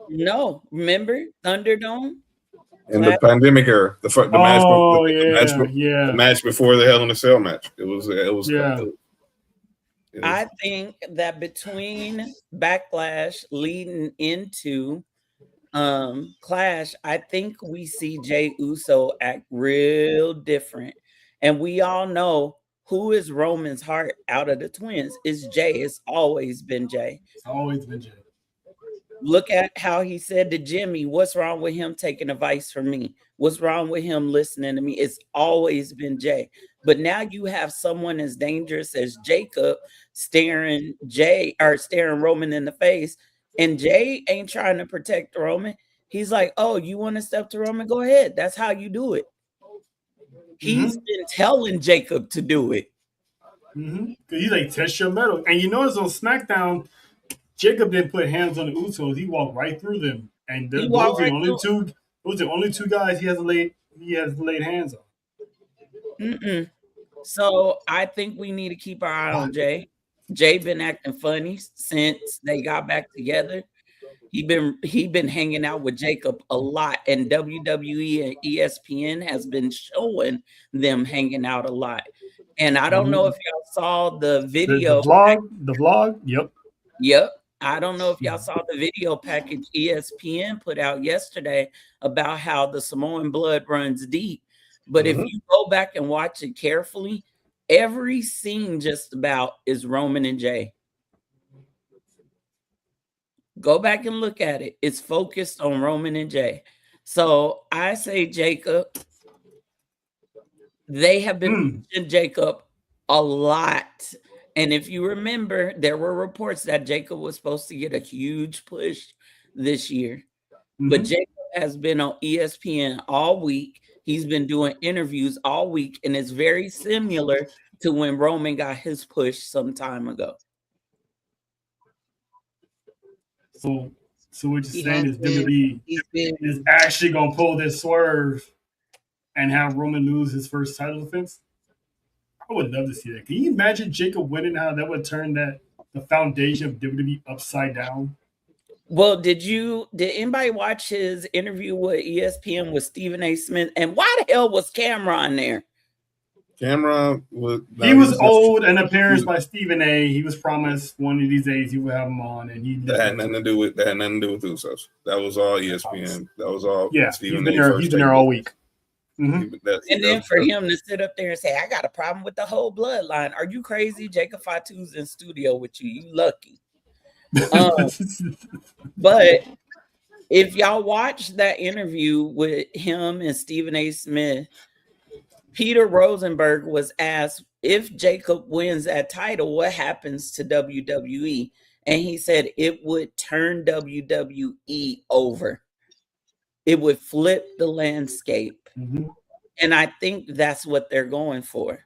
No. Remember? Thunderdome? in the pandemic era, the match before the Hell in a Cell match. It was I think that between Backlash leading into Clash, I think we see Jey Uso act real different. And we all know who is Roman's heart out of the twins. It's Jey. It's always been Jey. It's always been Jey. Look at how he said to Jimmy, what's wrong with him taking advice from me? What's wrong with him listening to me? It's always been Jey. But now you have someone as dangerous as Jacob staring Roman in the face. And Jey ain't trying to protect Roman. He's like, oh, you want to step to Roman? Go ahead. That's how you do it. He's been telling Jacob to do it. He's like, test your metal. And you notice on SmackDown, Jacob didn't put hands on the Usos. He walked right through them. And those are the only two guys he has laid hands on. So I think we need to keep our eye on Jey. Jey been acting funny since they got back together. He been hanging out with Jacob a lot, and WWE and ESPN has been showing them hanging out a lot. And I don't know if y'all saw the video. The vlog? Yep. I don't know if y'all saw the video package ESPN put out yesterday about how the Samoan blood runs deep. But if you go back and watch it carefully, every scene just about is Roman and Jey. Go back and look at it. It's focused on Roman and Jey. So I say Jacob. They have been pushing Jacob a lot. And if you remember, there were reports that Jacob was supposed to get a huge push this year. But Jacob has been on ESPN all week. He's been doing interviews all week, and it's very similar to when Roman got his push some time ago. So what you're saying is WWE is actually going to pull this swerve and have Roman lose his first title defense? I would love to see that. Can you imagine Jacob winning, how that would turn the foundation of WWE upside down? Well, did anybody watch his interview with ESPN with Stephen A. Smith? And why the hell was Cameron there? Cameron was owed an appearance by Stephen A. He was promised one of these days he would have him on, and that had nothing to do with Usos. That was all ESPN. That was all. Stephen A. He's been there all week. And then for him to sit up there and say, I got a problem with the whole bloodline. Are you crazy? Jacob Fatu's in studio with you. You lucky. But if y'all watch that interview with him and Stephen A. Smith, Peter Rosenberg was asked, if Jacob wins that title, what happens to WWE? And he said it would turn WWE over. It would flip the landscape. And I think that's what they're going for.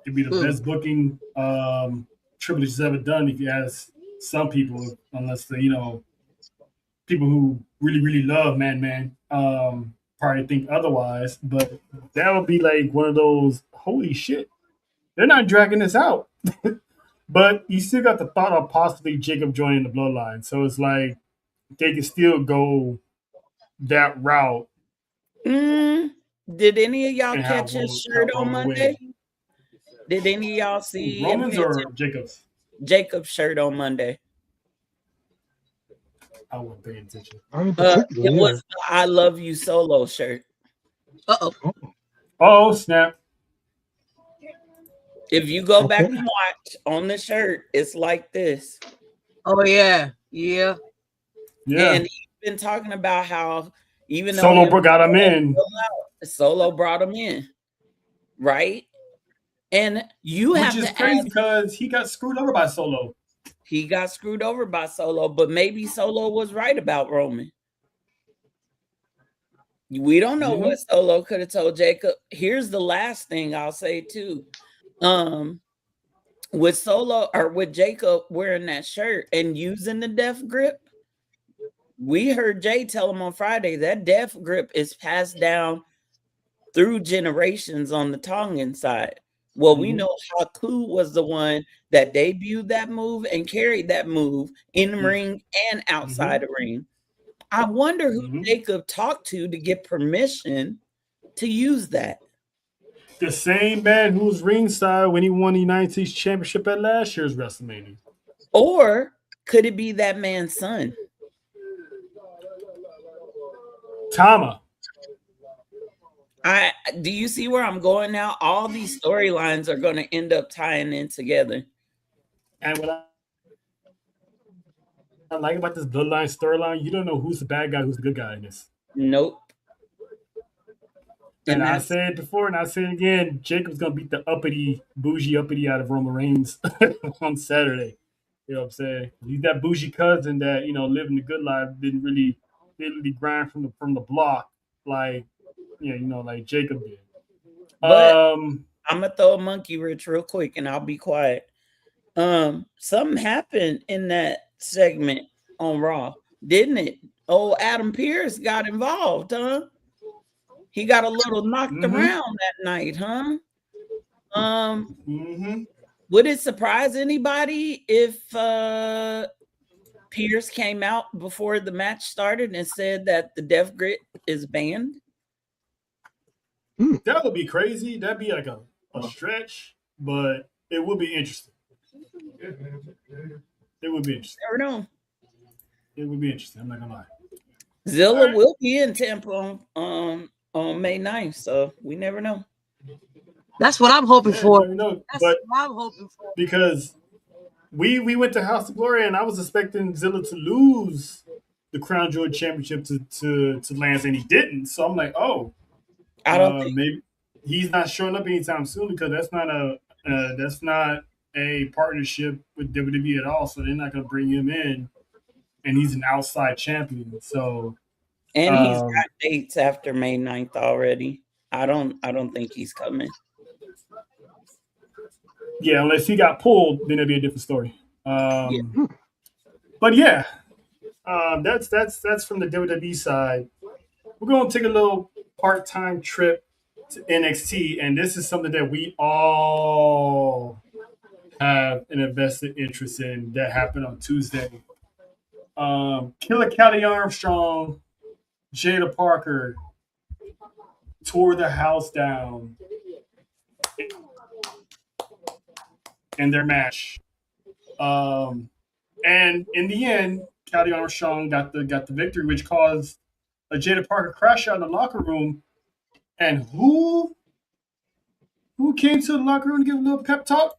It'd be the best booking Triple H has ever done, if you ask some people, unless the people who really, really love Man, probably think otherwise. But that would be like one of those, holy shit, they're not dragging this out. But you still got the thought of possibly Jacob joining the bloodline. So it's like they can still go that route. Did any of y'all catch his shirt on Monday? Did any of y'all see Roman's or Jacob's? Jacob's shirt on Monday. I wasn't paying attention. It was the I Love You Solo shirt. Oh, snap. If you go back and watch on the shirt, it's like this. Oh, yeah. And he's been talking about how even though Solo got him in. Solo brought him in. Right? And you have to Which is crazy because he got screwed over by Solo. He got screwed over by Solo, but maybe Solo was right about Roman. We don't know what Solo could have told Jacob. Here's the last thing I'll say too. With Solo or with Jacob wearing that shirt and using the death grip, we heard Jey tell him on Friday that death grip is passed down through generations on the Tongan side. Well, we know Haku was the one that debuted that move and carried that move in the ring and outside the ring. I wonder who Jacob talked to get permission to use that. The same man who was ringside when he won the United States Championship at last year's WrestleMania. Or could it be that man's son? Tama. Do you see where I'm going now? All these storylines are going to end up tying in together. And what I like about this bloodline storyline, you don't know who's the bad guy, who's the good guy in this. Nope. And I said it before, and I say it again, Jacob's going to beat the bougie uppity out of Roman Reigns on Saturday. You know what I'm saying? He's that bougie cousin that, living the good life, didn't really grind from the block like, like Jacob did. But I'm going to throw a monkey wrench real quick, and I'll be quiet. Something happened in that segment on Raw, didn't it? Oh, Adam Pearce got involved, huh? He got a little knocked around that night, huh? Would it surprise anybody if Pearce came out before the match started and said that the Death Grip is banned? That would be crazy. That'd be like a stretch, but it would be interesting. It would be interesting. Never know. It would be interesting. I'm not gonna lie. Zilla will be in Tampa on May 9th, so we never know. That's what I'm hoping for. That's what I'm hoping for. Because we went to House of Glory, and I was expecting Zilla to lose the Crown Jewel Championship to Lance, and he didn't. So I'm like, I don't think maybe he's not showing up anytime soon because that's not a partnership with WWE at all. So they're not going to bring him in, and he's an outside champion. So, and he's got dates after May 9th already. I don't think he's coming. Yeah, unless he got pulled, then it'd be a different story. But yeah, that's from the WWE side. We're going to take a little part-time trip to NXT, and this is something that we all have an invested interest in that happened on Tuesday. Killer Kelly Armstrong, Jada Parker tore the house down in their match. And in the end, Kelly Armstrong got the victory, which caused a Jada Parker crash out in the locker room. And who came to the locker room to give a little pep talk?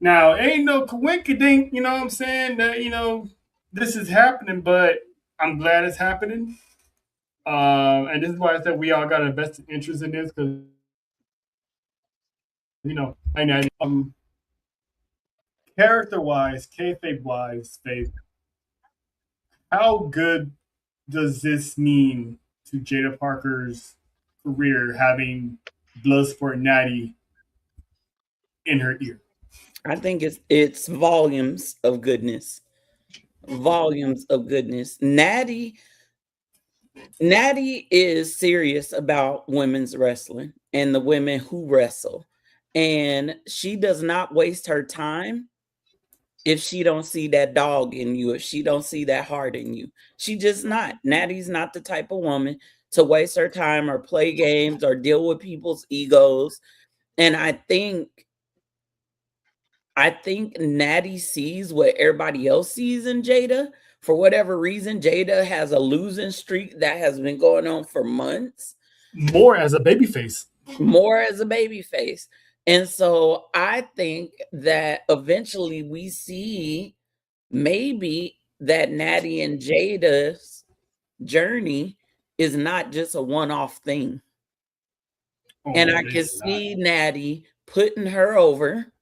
Now, ain't no coinkydink, you know what I'm saying, that, this is happening, but I'm glad it's happening. And this is why I said we all got an invested interest in this because, character-wise, kayfabe-wise, Faith, how good does this mean to Jada Parker's career having Bloodsport Natty in her ear? I think it's volumes of goodness. Volumes of goodness. Natty is serious about women's wrestling and the women who wrestle. And she does not waste her time if she don't see that dog in you, if she don't see that heart in you. She just not. Natty's not the type of woman to waste her time or play games or deal with people's egos. And I think Natty sees what everybody else sees in Jada. For whatever reason, Jada has a losing streak that has been going on for months. More as a babyface. And so I think that eventually we see maybe that Natty and Jada's journey is not just a one-off thing. And I can see Natty putting her over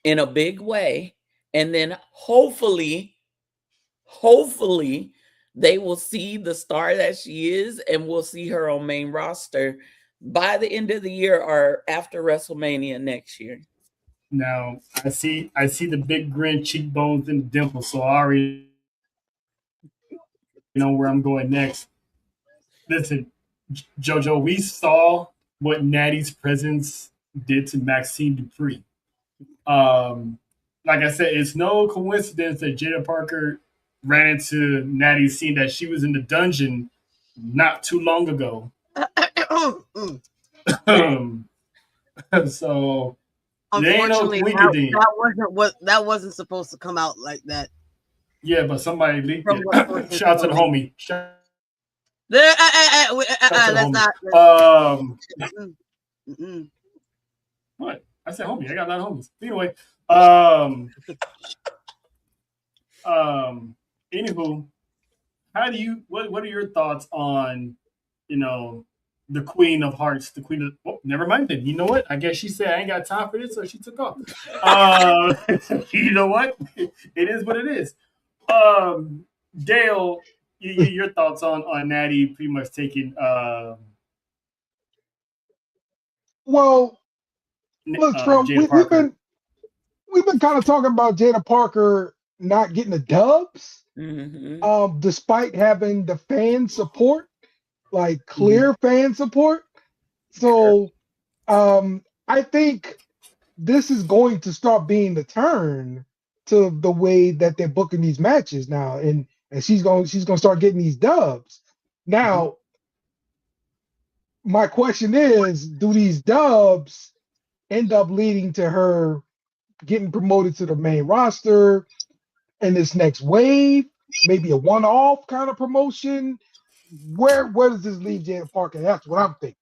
in a big way. And then hopefully they will see the star that she is and we'll see her on main roster by the end of the year or after WrestleMania next year. Now, I see the big grin, cheekbones, and the dimples, so I already know where I'm going next. Listen, JoJo, we saw what Natty's presence did to Maxine Dupree. like I said, it's no coincidence that Jada Parker ran into Natty, seeing that she was in the dungeon not too long ago. So unfortunately, that wasn't supposed to come out like that. Yeah, but somebody leaked it. Shout out to the homie. Let's not. What? I said homie. I got a lot of homies. Anyway, anywho, how do you? What are your thoughts on, the Queen of Hearts, the Queen of? Oh, never mind. Then you know what? I guess she said I ain't got time for this, so she took off. You know what? It is what it is. Dale, your thoughts on Natty pretty much taking well, look, Trump, we've been kind of talking about Jada Parker not getting the dubs, despite having the fan support, like clear fan support. So I think this is going to start being the turn to the way that they're booking these matches now, and she's going to start getting these dubs. Now, my question is, do these dubs end up leading to her getting promoted to the main roster in this next wave? Maybe a one-off kind of promotion? Where does this leave Jada Parker? That's what I'm thinking.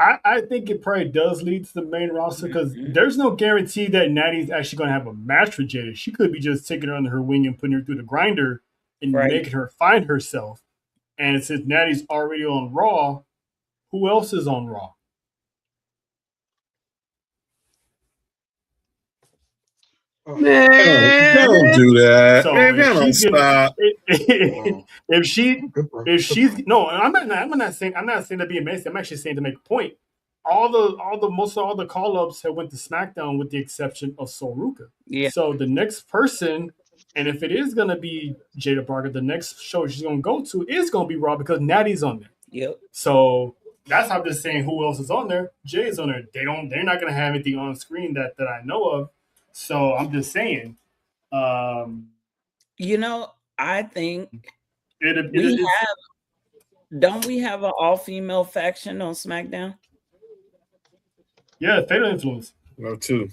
I think it probably does lead to the main roster because there's no guarantee that Natty's actually going to have a match with Jada. She could be just taking her under her wing and putting her through the grinder and making her find herself. And since Natty's already on Raw, who else is on Raw? Man, don't do that. So man, don't stop. If she's no, I'm not saying to be amazing. I'm actually saying to make a point. Most of all the call ups have went to SmackDown with the exception of Sol Ruka. Yeah. So the next person, and if it is gonna be Jada Parker, the next show she's gonna go to is gonna be Raw because Natty's on there. Yep. So that's how I'm just saying who else is on there. Jay's on there. They're not gonna have anything on screen that I know of. So I'm just saying. I think don't we have an all-female faction on SmackDown? Yeah, Fatal Influence. No, two.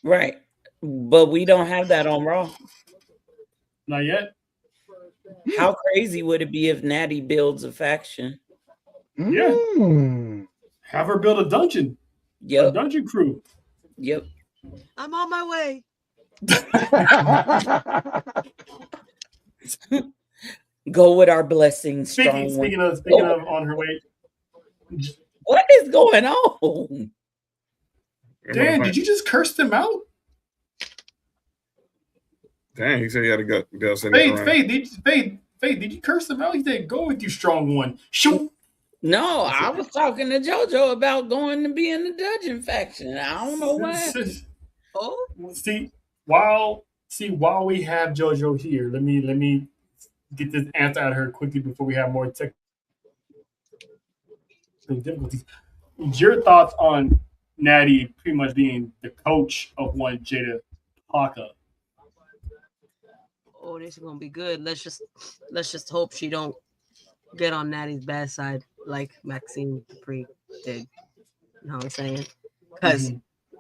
Right. But we don't have that on Raw. Not yet. How crazy would it be if Natty builds a faction? Yeah. Have her build a dungeon. Yep. A dungeon crew. Yep. I'm on my way. Go with our blessings. Speaking of on her way. What is going on? Dan, did you just curse them out? Dang, he said he had to go. Faith, did you curse them out? He said, "Go with you, strong one." Shoot. No, I was talking to JoJo about going to be in the dungeon faction. I don't know why. Oh, while we have JoJo here, let me get this answer out of her quickly before we have more technical difficulties. Your thoughts on Natty pretty much being the coach of one Jada Parker? Oh, this is gonna be good. Let's just hope she don't get on Natty's bad side like Maxine Dupree did. You know what I'm saying? Because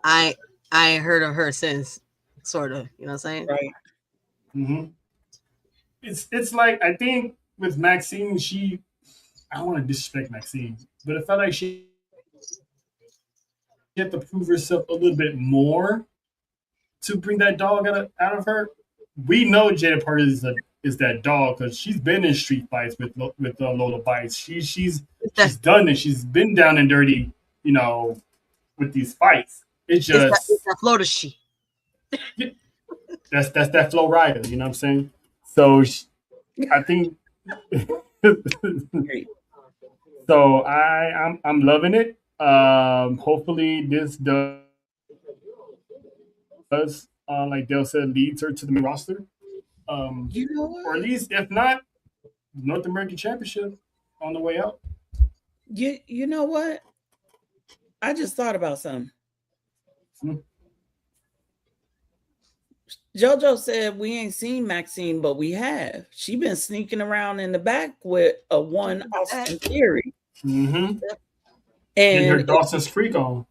I ain't heard of her since, sort of. You know what I'm saying? Right. Mm-hmm. It's like, I think with Maxine, I don't want to disrespect Maxine, but it felt like she had to prove herself a little bit more to bring that dog out of her. We know Jada Parker is that dog because she's been in street fights with Lola Bites. She's done it. She's been down and dirty, with these fights. It's just it's that Florida shit. That's that Flo Rida. You know what I'm saying? So I think. So I'm loving it. Hopefully this does like Dale said, leads her to the main roster. Or at least, if not, North American Championship on the way out. You know what? I just thought about something. JoJo said we ain't seen Maxine, but we have. She been sneaking around in the back with a one Austin Theory. Mm-hmm. And her Dawson's Creek on.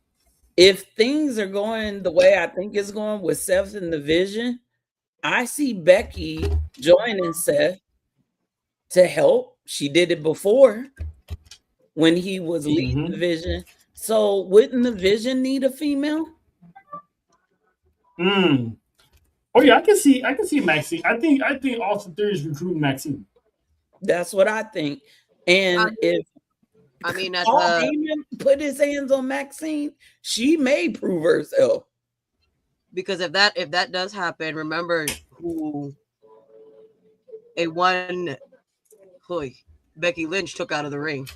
If things are going the way I think it's going with Seth in the Vision, I see Becky joining Seth to help. She did it before when he was leading the Vision. So wouldn't the Vision need a female? Oh yeah, I can see Maxine. I think Austin Theory is recruiting Maxine. That's what I think. And if Paul Heyman put his hands on Maxine, she may prove herself. Because if that does happen, remember who Becky Lynch took out of the ring.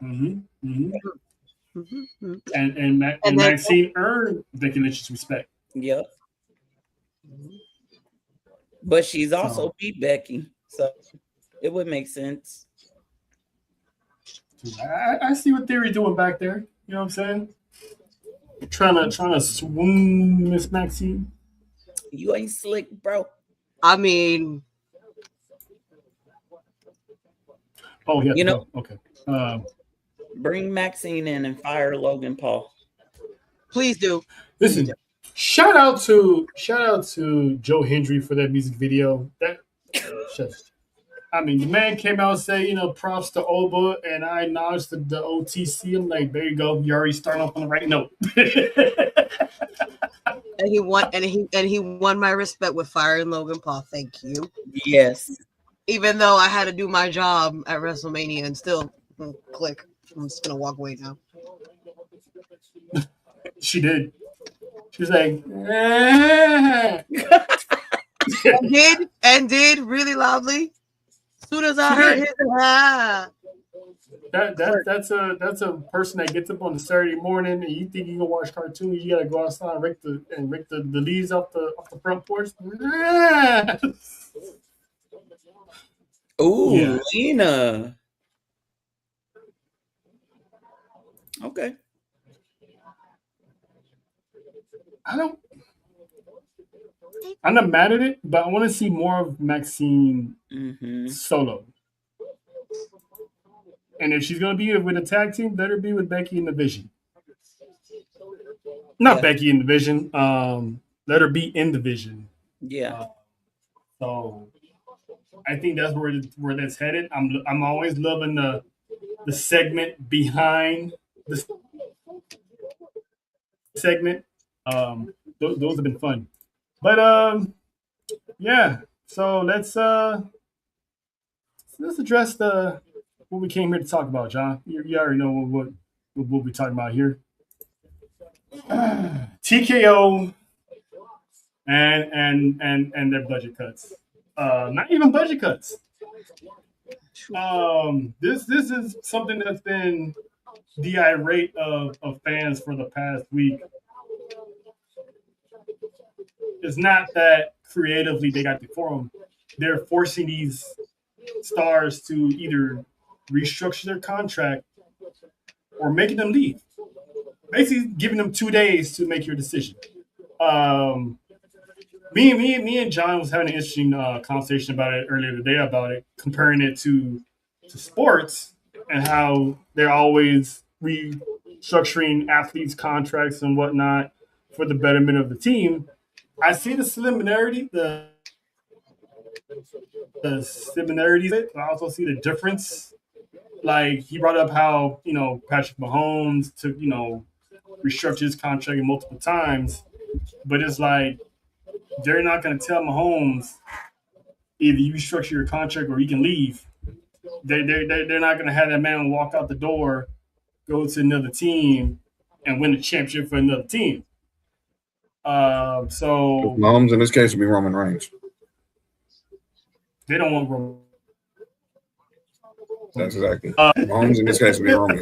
And Maxine earned Becky Lynch's respect. Yep. But she's also beat Becky, so it would make sense. I see what Theory doing back there. You know what I'm saying? Trying to swoon Miss Maxine. You ain't slick, bro. I mean, oh yeah, you know, okay. Bring Maxine in and fire Logan Paul. Please do. Listen, shout out to Joe Hendry for that music video. That I mean, the man came out and said, props to Oba, and I acknowledged the OTC. I'm like, there you go. You already starting off on the right note. And he won my respect with firing Logan Paul. Thank you. Yes. Even though I had to do my job at WrestleMania and still click. I'm just gonna walk away now. She did. She was like, and did really loudly. As soon as I heard his that's a person that gets up on a Saturday morning and you think you can watch cartoons, you gotta go outside and rake the leaves off the front porch. Ooh, yeah. Lena. Okay. I'm not mad at it, but I want to see more of Maxine solo. And if she's going to be with a tag team, better be with Becky in the Vision. Not Becky in the Vision. Let her be in the Vision. Yeah. So I think that's where that's headed. I'm always loving the segment behind the segment. Those have been fun. But yeah. So let's address what we came here to talk about, John. You already know what we're talking about here. TKO and their budget cuts. Not even budget cuts. This is something that's been the irate of fans for the past week. It's not that creatively they got the forum. They're forcing these stars to either restructure their contract or making them leave. Basically giving them 2 days to make your decision. Me and John was having an interesting conversation about it earlier today about it, comparing it to sports and how they're always restructuring athletes' contracts and whatnot for the betterment of the team. I see the similarities, but I also see the difference. Like he brought up how Patrick Mahomes took restructure his contract multiple times, but it's like they're not going to tell Mahomes either you restructure your contract or you can leave. They're not going to have that man walk out the door, go to another team, and win the championship for another team. So Mahomes in this case would be Roman Reigns. They don't want Roman. That's exactly. Mahomes in this case would be Roman.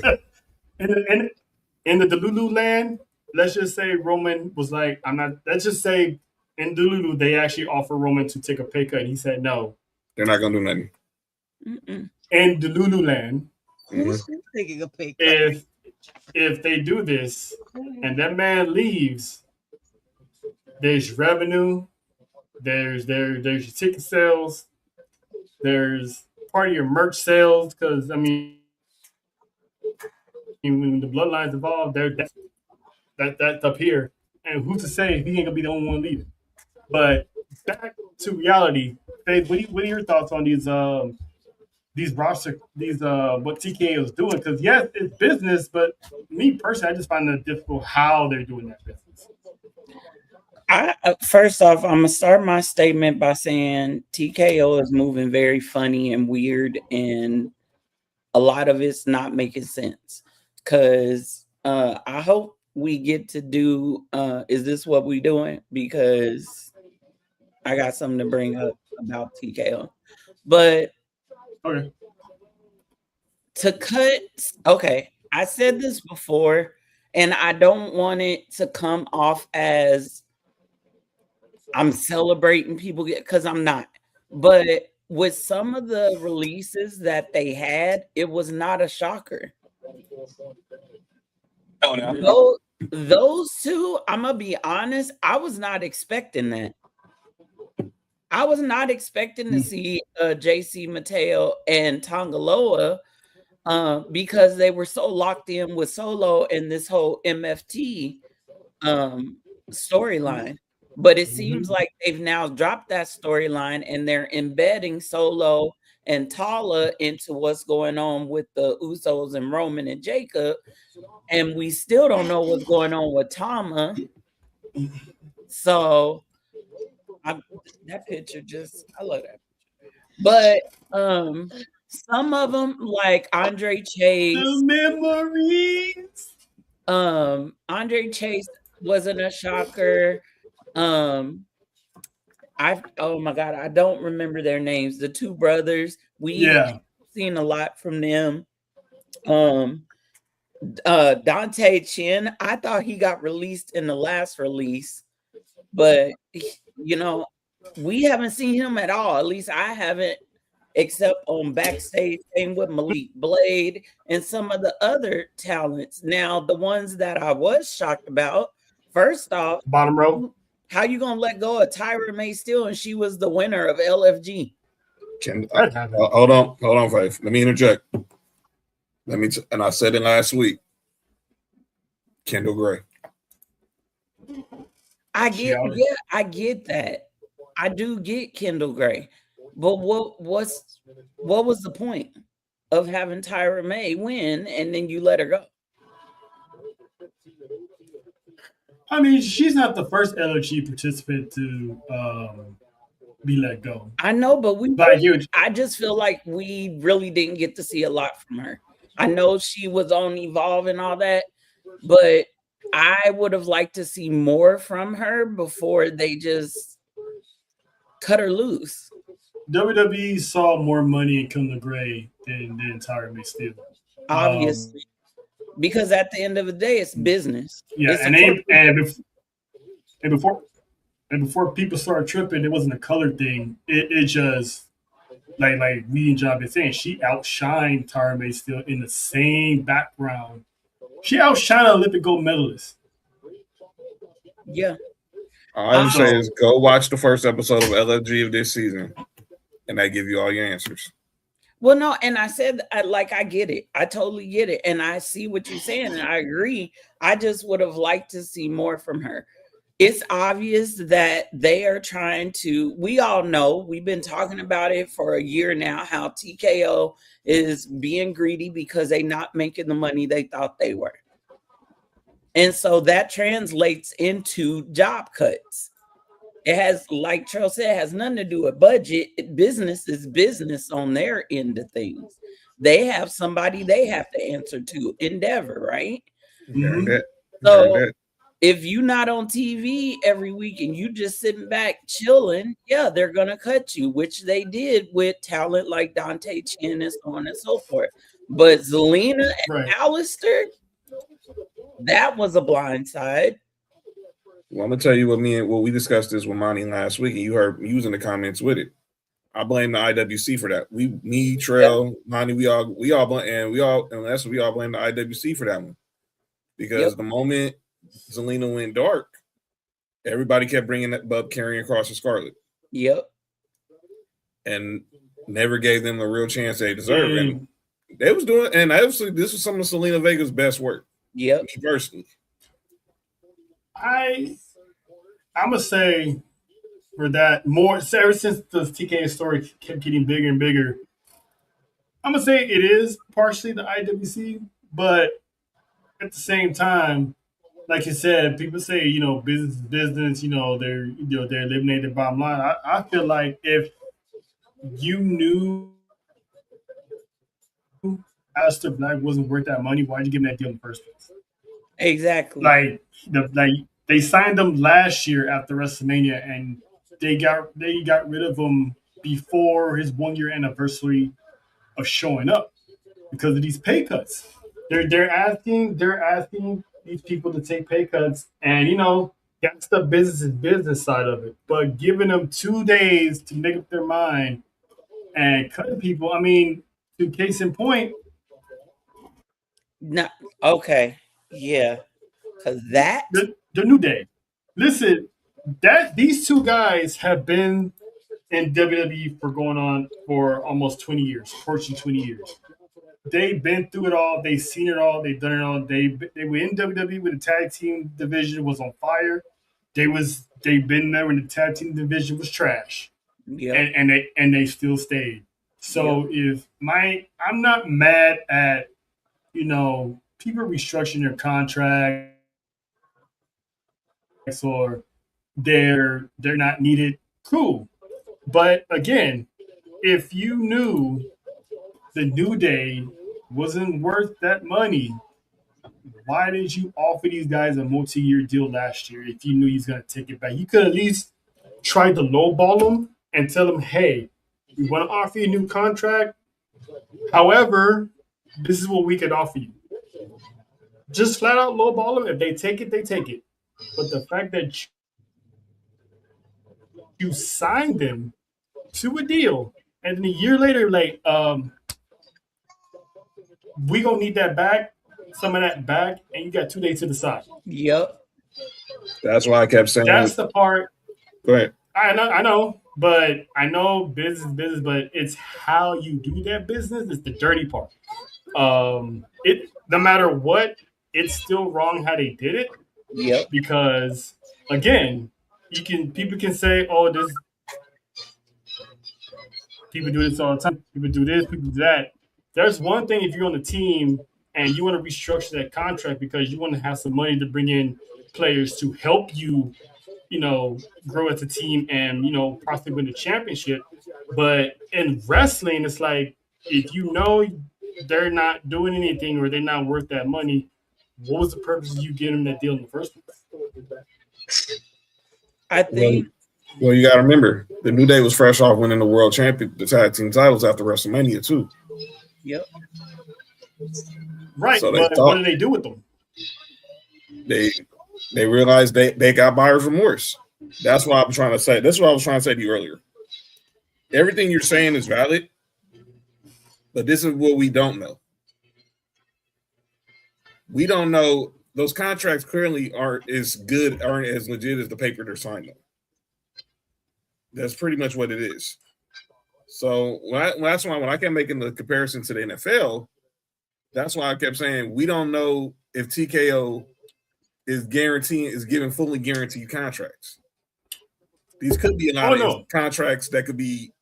In the Delulu land, let's just say Roman was like, I'm not. Let's just say in Delulu they actually offered Roman to take a pay cut, and he said no. They're not gonna do nothing. In Delulu land, who's taking a pay cut? if they do this and that man leaves, there's revenue, there's your ticket sales, there's part of your merch sales. Because I mean, when the bloodlines involved, that's up here, and who's to say he ain't gonna be the only one leaving? But back to reality, Faith, what are your thoughts on these roster, what TKO is doing? Because yes, it's business, but me personally, I just find it difficult how they're doing that business. First off, I'm gonna start my statement by saying TKO is moving very funny and weird, and a lot of it's not making sense. Cause I hope we get to do is this what we doing? Because I got something to bring up about TKO. But Okay. to cut, okay, I said this before, and I don't want it to come off as I'm celebrating people because I'm not. But with some of the releases that they had, it was not a shocker. Oh, no. Those two, I'm gonna be honest, I was not expecting that. I was not expecting to see JC Mateo and Tongaloa because they were so locked in with Solo and this whole MFT storyline. But it seems like they've now dropped that storyline and they're embedding Solo and Tala into what's going on with the Usos and Roman and Jacob. And we still don't know what's going on with Tama. So that picture I love that. But some of them, like Andre Chase, the memories. Andre Chase wasn't a shocker. Oh my god, I don't remember their names. The two brothers, we've seen a lot from them. Dante Chin, I thought he got released in the last release, but you know, we haven't seen him at all. At least I haven't, except on backstage. Same with Malik Blade and some of the other talents. Now, the ones that I was shocked about, first off, bottom row. How you gonna let go of Tyra May Steele and she was the winner of LFG? Hold on, Faith. Let me interject. And I said it last week. Kendall Gray. I get that. I do get Kendall Gray, but what was the point of having Tyra May win and then you let her go? I mean, she's not the first LFG participant to be let go. I know, but I just feel like we really didn't get to see a lot from her. I know she was on Evolve and all that, but I would have liked to see more from her before they just cut her loose. WWE saw more money in Kendall Gray than Tyra May Steele. Obviously. Because at the end of the day, it's business. Yeah, before people started tripping, it wasn't a color thing. It just like we and John been saying, she outshined Tyra May Steele in the same background. She outshined an Olympic gold medalist. Yeah. All I would say is go watch the first episode of LFG of this season, and that give you all your answers. Well, no, and I said, I get it. I totally get it. And I see what you're saying, and I agree. I just would have liked to see more from her. It's obvious that they are trying to, we all know, we've been talking about it for a year now, how TKO is being greedy because they're not making the money they thought they were. And so that translates into job cuts. It has, like Charles said, it has nothing to do with budget. Business is business on their end of things. They have somebody they have to answer to. Endeavor, right? Mm-hmm. So if you're not on TV every week and you just sitting back chilling, yeah, they're going to cut you, which they did with talent like Dante Chin and so on and so forth. But Zelina and Alistair, that was a blind side. Well, I'm gonna tell you what we discussed this with Monty last week, and you heard me using the comments with it. I blame the IWC for that. Me, Trail, Monty, we all blame the IWC for that one. because the moment Zelina went dark, everybody kept bringing that Bub carrying across to Scarlet. Yep. And never gave them the real chance they deserve. And they was doing, and obviously this was some of Selena Vega's best work. Yep. Me personally. I'm gonna say for that more ever since the TK story kept getting bigger and bigger, I'm gonna say it is partially the IWC, but at the same time, like you said, people say, business is business, they're eliminating the bottom line. I feel like if you knew Aleister Black wasn't worth that money, why'd you give him that deal in the first place? Exactly. Like they signed him last year after WrestleMania, and they got rid of him before his 1-year anniversary of showing up because of these pay cuts. They're asking these people to take pay cuts, and that's the business side of it. But giving them 2 days to make up their mind and cutting people, I mean, to case in point. No, okay, yeah, because that the New Day. Listen, these two guys have been in WWE for almost 20 years, approaching 20 years. They've been through it all. They've seen it all. They've done it all. They were in WWE when the tag team division was on fire. They've been there when the tag team division was trash. Yeah. And they still stayed. So I'm not mad at people restructuring their contracts or they're not needed. Cool. But again, if you knew the New Day wasn't worth that money, why did you offer these guys a multi-year deal last year if you knew he's going to take it back? You could at least try to lowball them and tell them, hey, we want to offer you a new contract. However, this is what we could offer you. Just flat out lowball them. If they take it, they take it. But the fact that you signed them to a deal, and then a year later, like, we gonna need that back, some of that back, and you got 2 days to decide. Yep. That's why I kept saying. That's the part. Go ahead. I know, but I know business, but it's how you do that business is the dirty part. It no matter what, it's still wrong how they did it. Yep. Because again, people can say, oh, this people do this all the time. People do this, people do that. There's one thing if you're on the team and you want to restructure that contract because you want to have some money to bring in players to help you, grow as a team and, possibly win the championship. But in wrestling, it's like, if they're not doing anything or they're not worth that money, what was the purpose of you getting that deal in the first place? I think. Well, you got to remember, the New Day was fresh off winning the world champion, the tag team titles after WrestleMania too. Yep. Right, so but what do they do with them? They realized they got buyer's remorse. That's what I'm trying to say. That's what I was trying to say to you earlier. Everything you're saying is valid, but this is what we don't know. We don't know. Those contracts clearly aren't as legit as the paper they're signed on. That's pretty much what it is. So that's why when I kept making the comparison to the NFL, that's why I kept saying we don't know if TKO is giving fully guaranteed contracts. These could be a lot of contracts that could be,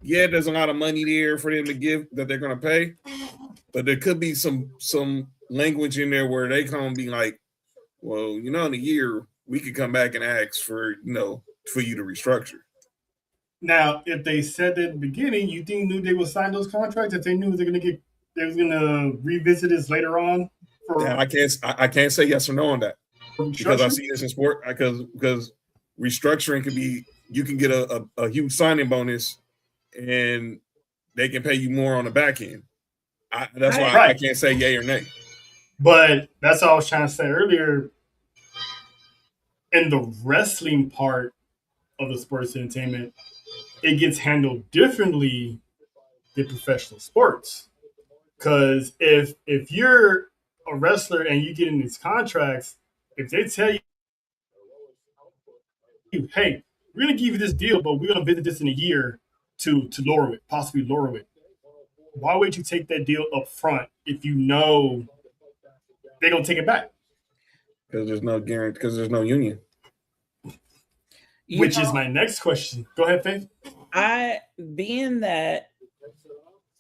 there's a lot of money there for them to give that they're going to pay, but there could be some language in there where they come and be like, well, in a year we could come back and ask for you to restructure. Now, if they said that at the beginning, you think New Day would sign those contracts if they knew they was gonna revisit this later on? I can't say yes or no on that because I see this in sport because restructuring could be you can get a huge signing bonus and they can pay you more on the back end. That's why I can't say yay or nay. But that's all I was trying to say earlier. In the wrestling part of the sports entertainment, it gets handled differently than professional sports. Because if you're a wrestler and you get in these contracts, if they tell you, hey, we're gonna give you this deal, but we're gonna visit this in a year to lower it, possibly lower it. Why would you take that deal up front if you know they're gonna take it back? Because there's no guarantee. Because there's no union. Which is my next question. Go ahead, Faith. Being that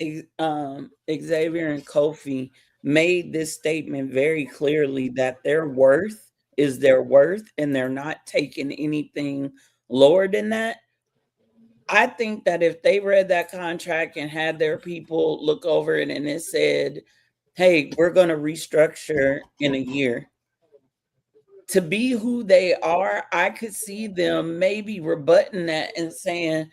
Xavier and Kofi made this statement very clearly that their worth is their worth and they're not taking anything lower than that. I think that if they read that contract and had their people look over it and it said, hey, we're going to restructure in a year, to be who they are, I could see them maybe rebutting that and saying,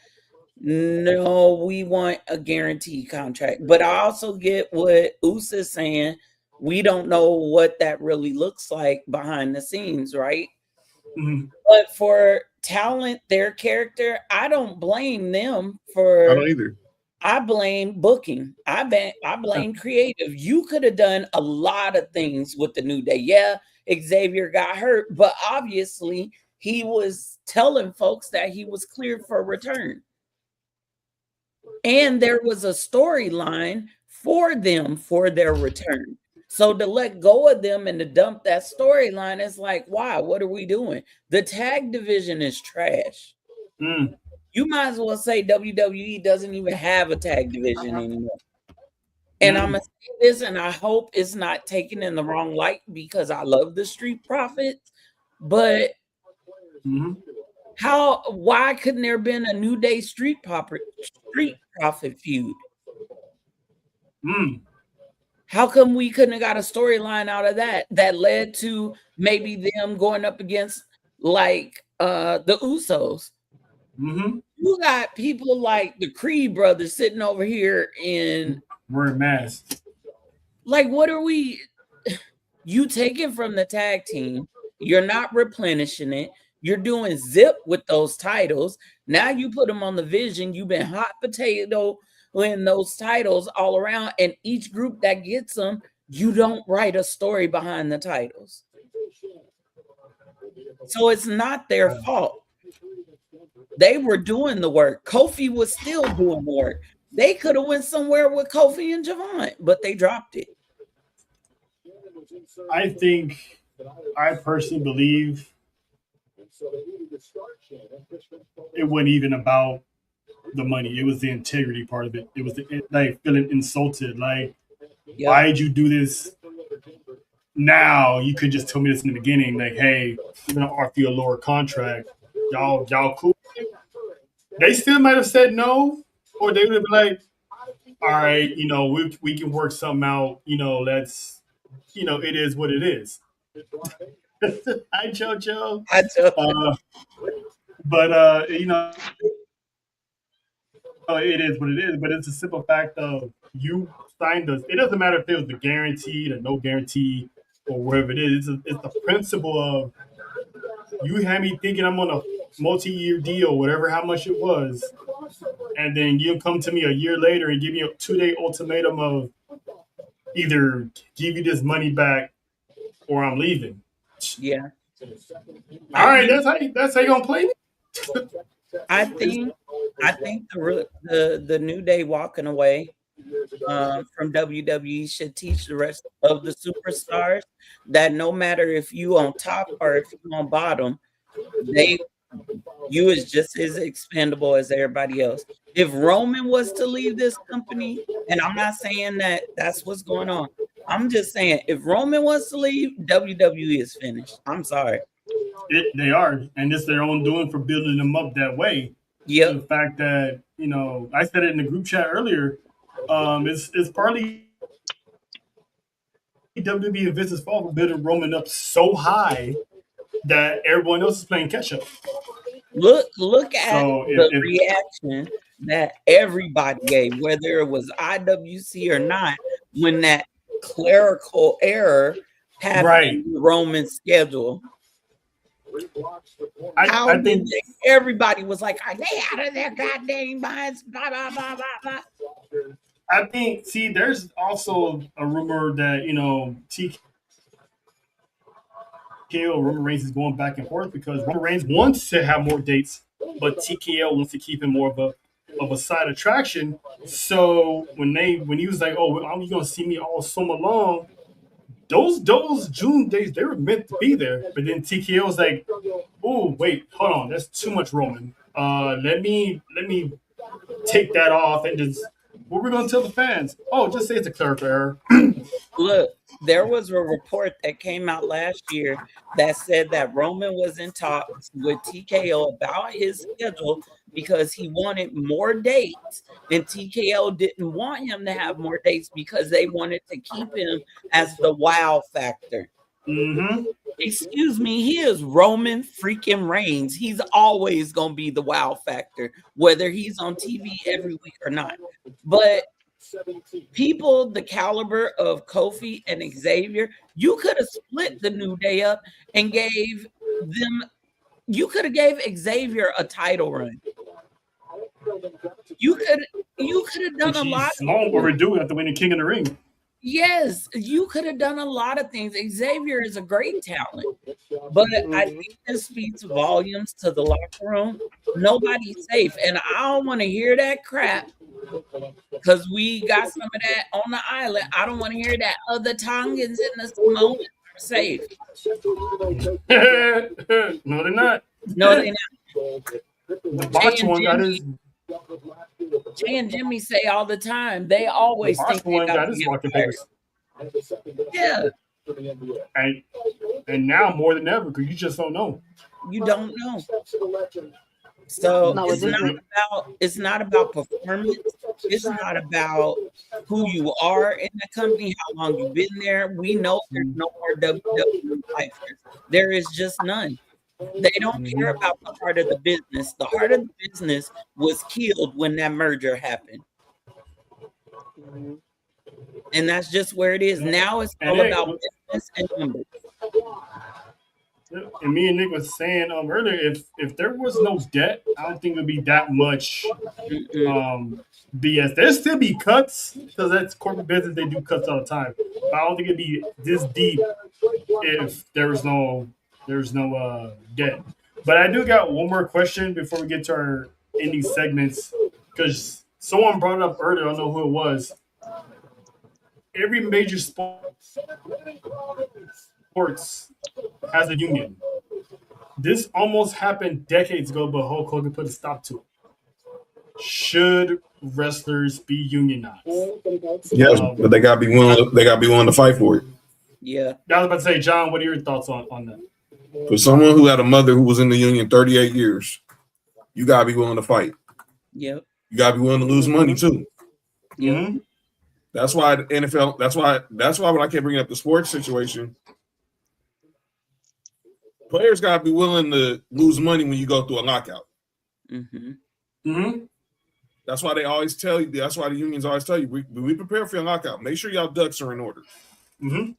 no, we want a guaranteed contract. But I also get what Usa's saying. We don't know what that really looks like behind the scenes, right? Mm-hmm. But for talent, their character, I don't blame them for. I don't either. I blame booking. I blame creative. You could have done a lot of things with the New Day. Yeah, Xavier got hurt, but obviously he was telling folks that he was cleared for return. And there was a storyline for them for their return. So to let go of them and to dump that storyline is like, wow, what are we doing? The tag division is trash. You might as well say WWE doesn't even have a tag division anymore. And I'm going to say this, and I hope it's not taken in the wrong light because I love the Street Profits, but why couldn't there have been a New Day Street Profit feud? How come we couldn't have got a storyline out of that led to maybe them going up against like the Usos? You got people like the Creed brothers sitting over here in wearing masks. Like, what are we? You take it from the tag team. You're not replenishing it. You're doing zip with those titles. Now you put them on the Vision. You've been hot potato in those titles all around. And each group that gets them, you don't write a story behind the titles. So it's not their fault. They were doing the work. Kofi was still doing the work. They could have went somewhere with Kofi and Javon, but they dropped it. I personally believe it wasn't even about the money. It was the integrity part of it. It was like feeling insulted. Like, why did you do this now? You could just tell me this in the beginning. Like, hey, we're gonna offer you a lower contract. Y'all cool? They still might have said no, or they would have been like, all right, we can work something out. Let's, it is what it is. Hi, JoJo. Hi, JoJo. It is what it is. But it's a simple fact of you signed us. It doesn't matter if it was the guarantee, the no guarantee, or whatever it is. It's the principle of you had me thinking I'm on a multi-year deal, whatever how much it was, and then you come to me a year later and give me a 2-day ultimatum of either give you this money back or I'm leaving. Yeah. All right, that's how you gonna play me. I think the New Day walking away from WWE should teach the rest of the superstars that no matter if you on top or if you on bottom, you is just as expendable as everybody else. If Roman was to leave this company, and I'm not saying that that's what's going on, I'm just saying if Roman wants to leave, WWE is finished. I'm sorry. They are, and it's their own doing for building them up that way. Yeah. The fact that I said it in the group chat earlier. It's partly WWE and Vince's fault for building Roman up so high that everyone else is playing catch up. Look at the reaction that everybody gave, whether it was IWC or not, when that clerical error happened in Roman's schedule. I think everybody was like, "Are they out of their goddamn minds?" Blah blah blah blah blah. I think. See, there's also a rumor that TKO Roman Reigns is going back and forth because Roman Reigns wants to have more dates, but TKO wants to keep him more of a side attraction. So when he was like, "Oh, I'm gonna see me all summer long," those June days they were meant to be there. But then TKO was like, "Oh, wait, hold on, that's too much Roman. Let me take that off and just what we're gonna tell the fans. Oh, just say it's a clerical error." Look, there was a report that came out last year that said that Roman was in talks with TKO about his schedule because he wanted more dates, and TKO didn't want him to have more dates because they wanted to keep him as the wow factor. Mm-hmm. Excuse me, he is Roman freaking Reigns. He's always going to be the wow factor, whether he's on TV every week or not. But people the caliber of Kofi and Xavier, you could have split the New Day up and gave them, you could have gave Xavier a title run. You could have done a lot. Long overdue after winning King of the Ring. Yes, you could have done a lot of things. Xavier is a great talent, but I think this speaks volumes to the locker room. Nobody's safe, and I don't want to hear that crap because we got some of that on the island. I don't want to hear that other Tongans and the Samoans are safe. No, they're not. No, they're not. The Botch one got his. Jay and Jimmy say all the time, they always think they got his walking papers. Yeah. And now more than ever, because you just don't know. You don't know. So it's not about performance. It's not about who you are in the company, how long you've been there. We know there's no more WWE lifers. There is just none. They don't care about the heart of the business. The heart of the business was killed when that merger happened. And that's just where it is. Now it's all about business and numbers. And me and Nick was saying earlier, if there was no debt, I don't think it would be that much BS. There'd still be cuts because that's corporate business. They do cuts all the time. But I don't think it'd be this deep if there's no debt. But I do got one more question before we get to our ending segments because someone brought it up earlier. I don't know who it was. Every major sports has a union. This almost happened decades ago, but Hulk Hogan put a stop to it. Should wrestlers be unionized? Yes, but they gotta be willing. They gotta be willing to fight for it. Yeah. I was about to say, John, what are your thoughts on that? For someone who had a mother who was in the union 38 years, you gotta be willing to fight. Yep. You gotta be willing to lose money too. Mm-hmm. That's why the NFL. That's why when I kept bringing up the sports situation, players gotta be willing to lose money when you go through a lockout. Mm-hmm. Mm-hmm. That's why they always tell you. That's why the unions always tell you, we prepare for your lockout. Make sure y'all ducks are in order. Mm-hmm.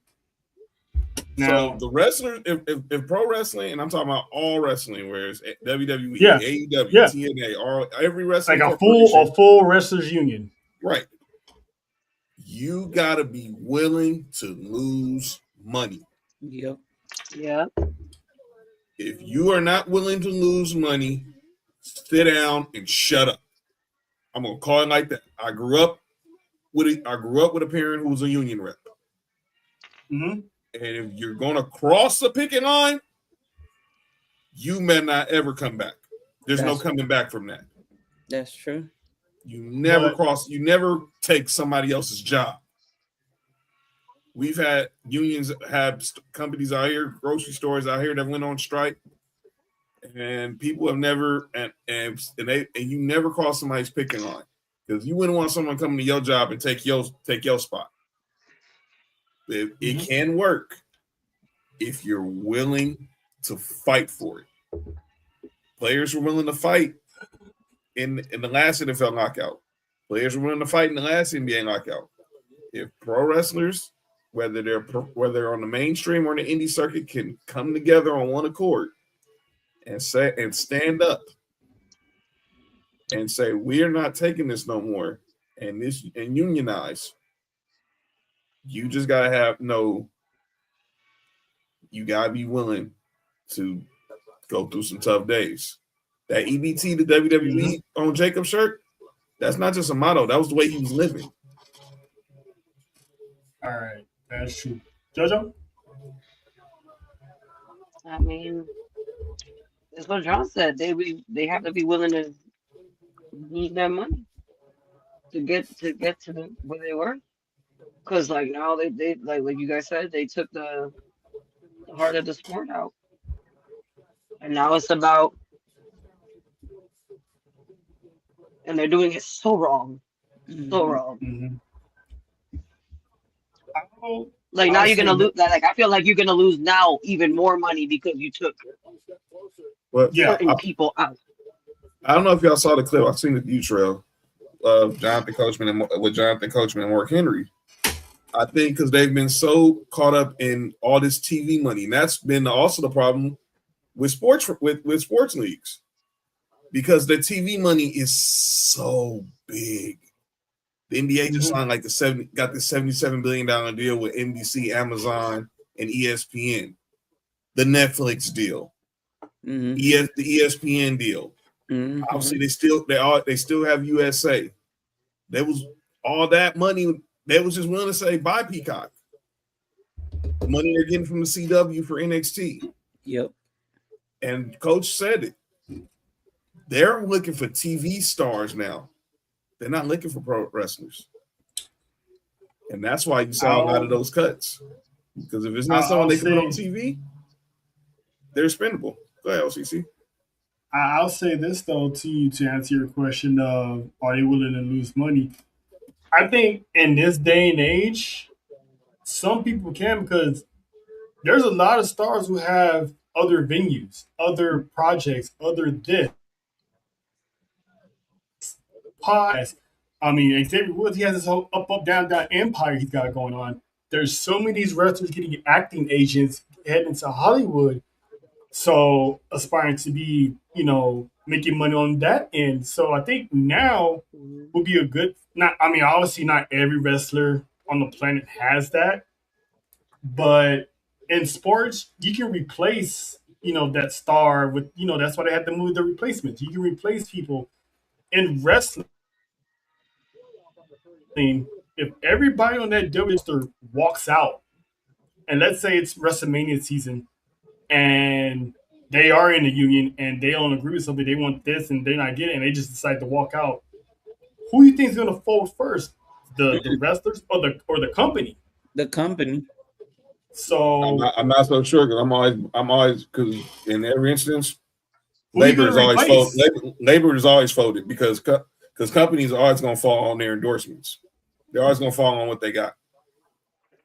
Now, the wrestlers, if pro wrestling, and I'm talking about all wrestling, whereas WWE, AEW, TNA, every wrestling, like a full wrestlers union, right? You gotta be willing to lose money. Yep. Yeah. If you are not willing to lose money, sit down and shut up. I'm gonna call it like that. I grew up with a parent who was a union rep. Mm-hmm. And if you're gonna cross the picket line, you may not ever come back. There's no coming back from that. That's true. You never you never take somebody else's job. We've had unions have companies out here, grocery stores out here that went on strike, and people have never and you never cross somebody's picking line because you wouldn't want someone coming to your job and take your spot. It can work if you're willing to fight for it. Players were willing to fight in the last NFL lockout. Players were willing to fight in the last NBA lockout. If pro wrestlers, whether they're on the mainstream or the indie circuit, can come together on one accord and stand up and say, we are not taking this no more, and unionize, you just gotta you gotta be willing to go through some tough days. That EBT, the WWE on Jacob's shirt, that's not just a motto. That was the way he was living. All right, that's true. JoJo? I mean, that's what John said. They have to be willing to lose their money to get to the where they were. Because like now they like you guys said, they took the heart of the sport out, and now it's about, and they're doing it so wrong, so wrong. Like now you're gonna lose. Like I feel like you're gonna lose now even more money because you took certain people out. I don't know if y'all saw the clip. I've seen the view trail of Jonathan Coachman and Mark Henry. I think because they've been so caught up in all this TV money, and that's been also the problem with sports with sports leagues, because the TV money is so big. The NBA just signed like got the $77 billion deal with NBC, Amazon, and ESPN. The Netflix deal, the ESPN deal. Obviously, they still have USA. There was all that money. They was just willing to say buy Peacock. The money they're getting from the CW for NXT. Yep. And Coach said it. They're looking for TV stars now. They're not looking for pro wrestlers. And that's why you saw a lot of those cuts. Because if it's not someone they can put on TV, they're expendable. Go ahead, LCC. I'll say this, though, to you to answer your question of are they willing to lose money? I think in this day and age, some people can, because there's a lot of stars who have other venues, other projects, other this. Pies. I mean, Xavier Woods, he has this whole up, down empire he's got going on. There's so many of these wrestlers getting acting agents heading to Hollywood, so aspiring to be, making money on that end. So I think now would be a good. Obviously not every wrestler on the planet has that, but in sports you can replace, that star with, that's why they had to move the replacements. You can replace people. In wrestling, if everybody on that WWE roster walks out, and let's say it's WrestleMania season, and they are in the union and they don't agree with something, they want this and they're not getting it, and they just decide to walk out, who do you think is going to fold first? The wrestlers or the company? The company. So I'm not so sure, because I'm always because in every instance, labor is always folded because companies are always going to fall on their endorsements. They're always going to fall on what they got.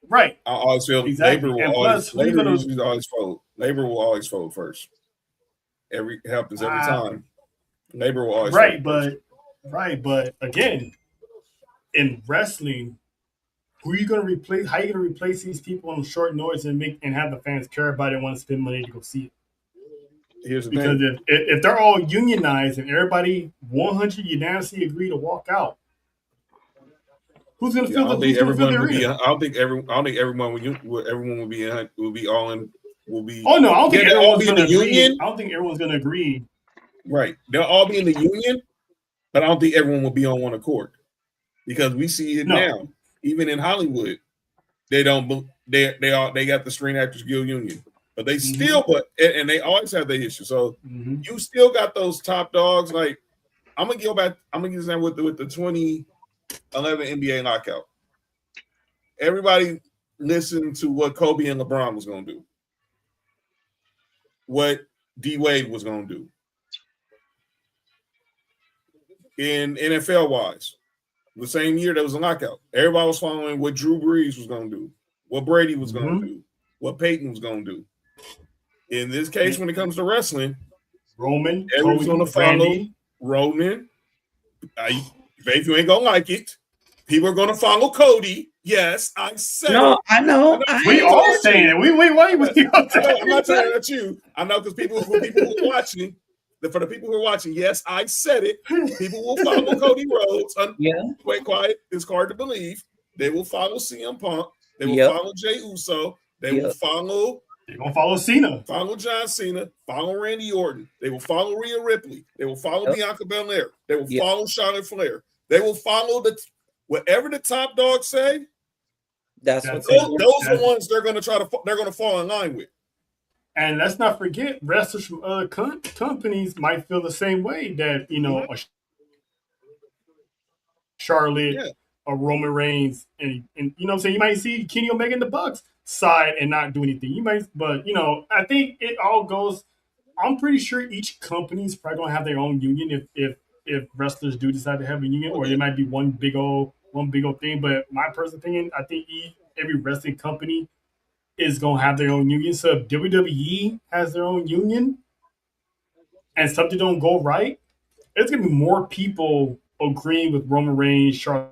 Right. I always feel exactly. labor will always fold. Labor will always fold first. It happens every time. Labor will always fold first. But again, in wrestling, who are you going to replace? How are you going to replace these people on short notice and have the fans care about it and want to spend money to go see it? Here's the because thing. If they're all unionized and everybody 100 unanimously agree to walk out, who's going to feel the arena? I don't think everyone will be all in. Will be. Oh no, I don't think everyone's going to agree. Union. I don't think everyone's going to agree. Right, they'll all be in the union, but I don't think everyone will be on one accord, because we see it now. Even in Hollywood, they don't. They got the Screen Actors Guild Union. But they still, and they always have their issue. So you still got those top dogs. Like I'm gonna go back. I'm gonna use that with the 2011 NBA lockout. Everybody listened to what Kobe and LeBron was gonna do, what D Wade was gonna do. In NFL wise, the same year there was a lockout. Everybody was following what Drew Brees was gonna do, what Brady was gonna do, what Peyton was gonna do. In this case, when it comes to wrestling, everyone's going to follow Roman. If you ain't going to like it, people are going to follow Cody. Yes, I said no, I know. We all saying it. Wait. I'm not saying that you. I know, because people who are watching, for the people who are watching, yes, I said it. People will follow Cody Rhodes. Wait, quiet. It's hard to believe. They will follow CM Punk. They will follow Jey Uso. They will follow. They're gonna follow Cena. Follow John Cena. Follow Randy Orton. They will follow Rhea Ripley. They will follow Bianca Belair. They will follow Charlotte Flair. They will follow whatever the top dogs say. That's what those are the ones they're going to they're going to fall in line with. And let's not forget, wrestlers from other companies might feel the same way, that a Charlotte, a Roman Reigns, and you know what I'm saying, you might see Kenny Omega in the Bucks side and not do anything. You might, but I think it all goes. I'm pretty sure each company is probably gonna have their own union if wrestlers do decide to have a union, or it might be one big old thing. But my personal opinion, I think every wrestling company is gonna have their own union. So if WWE has their own union and something don't go right, it's gonna be more people agreeing with Roman Reigns, Charlotte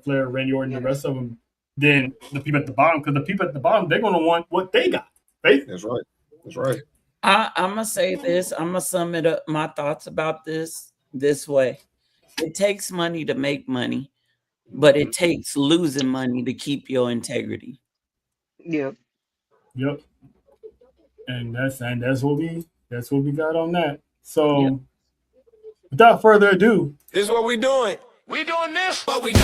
Flair, Randy Orton, the rest of them, than the people at the bottom. Because the people at the bottom, they're gonna want what they got. Right? That's right. That's right. I'm gonna say this. I'm gonna sum it up. My thoughts about this way: it takes money to make money, but it takes losing money to keep your integrity. Yep. And that's what we got on that. So without further ado, This is what we doing. We doing this. What we doing?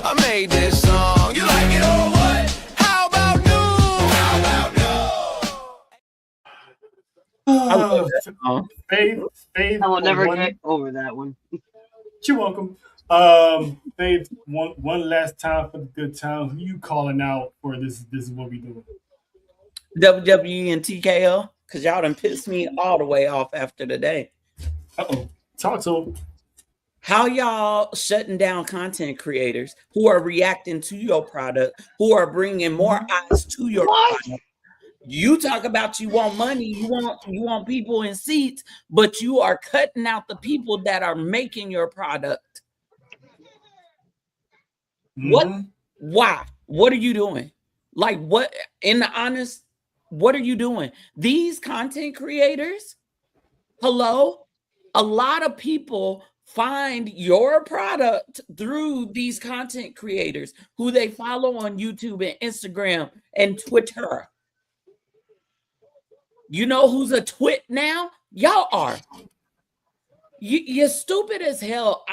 I made this song. You like it or what? How about new? Faith, I will never get over that one. You're welcome. Faith, one last time for the good time. Who you calling out for this? This is what we doing. WWE and TKO, because y'all done pissed me all the way off after today. Talk to them. How y'all shutting down content creators who are reacting to your product, who are bringing more eyes to your product? You talk about you want money, you want people in seats, but you are cutting out the people that are making your product. What? Why? What are you doing? Like, what? In the honest, what are you doing? These content creators, hello? A lot of people find your product through these content creators who they follow on YouTube and Instagram and Twitter. You know who's a twit now? Y'all are. You're stupid as hell.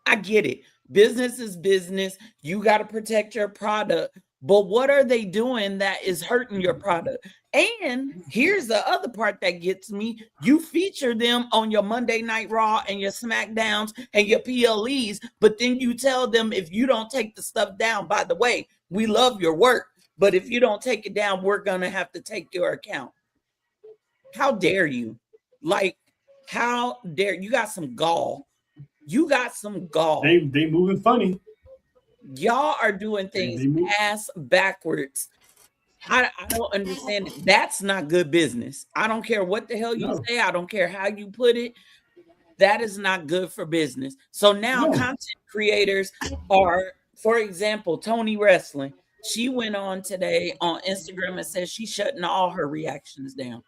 I get it. Business is business. You got to protect your product. But what are they doing that is hurting your product? And here's the other part that gets me. You feature them on your Monday Night Raw and your SmackDowns and your PLEs, but then you tell them, if you don't take the stuff down, by the way, we love your work, but if you don't take it down, we're going to have to take your account. How dare you? Like, how dare you? Got some gall. You got some gall. They moving funny. Y'all are doing things ass backwards. I don't understand it. That's not good business. I don't care what the hell you say. I don't care how you put it. That is not good for business. So now content creators are, for example, Tony Wrestling. She went on today on Instagram and said she's shutting all her reactions down.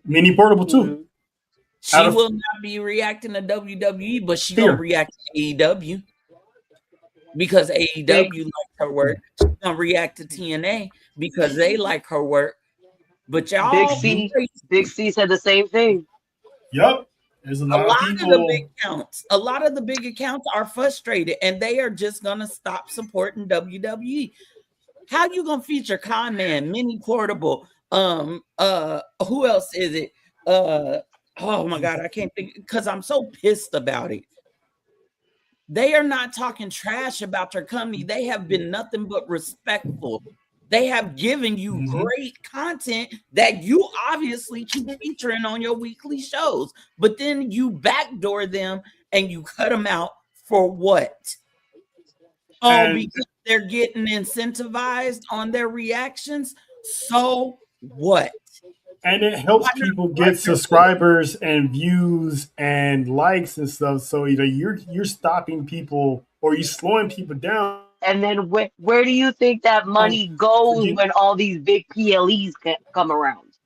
Mini Portable too. She will not be reacting to WWE, but she gonna react to AEW. Because AEW like her work. She's gonna react to TNA because they like her work. But y'all, Big C said the same thing. Yep. There's a lot of people. Of the big accounts, a lot of the big accounts are frustrated, and they are just gonna stop supporting WWE. How you gonna feature Con Man, Mini Portable? Who else is it? Oh my God, I can't think because I'm so pissed about it. They are not talking trash about your company. They have been nothing but respectful. They have given you great content that you obviously keep featuring on your weekly shows, but then you backdoor them and you cut them out for what? Because they're getting incentivized on their reactions. So what? And it helps people get subscribers and views and likes and stuff. So either you're stopping people or you're slowing people down And then where do you think that money goes when all these big PLEs come around?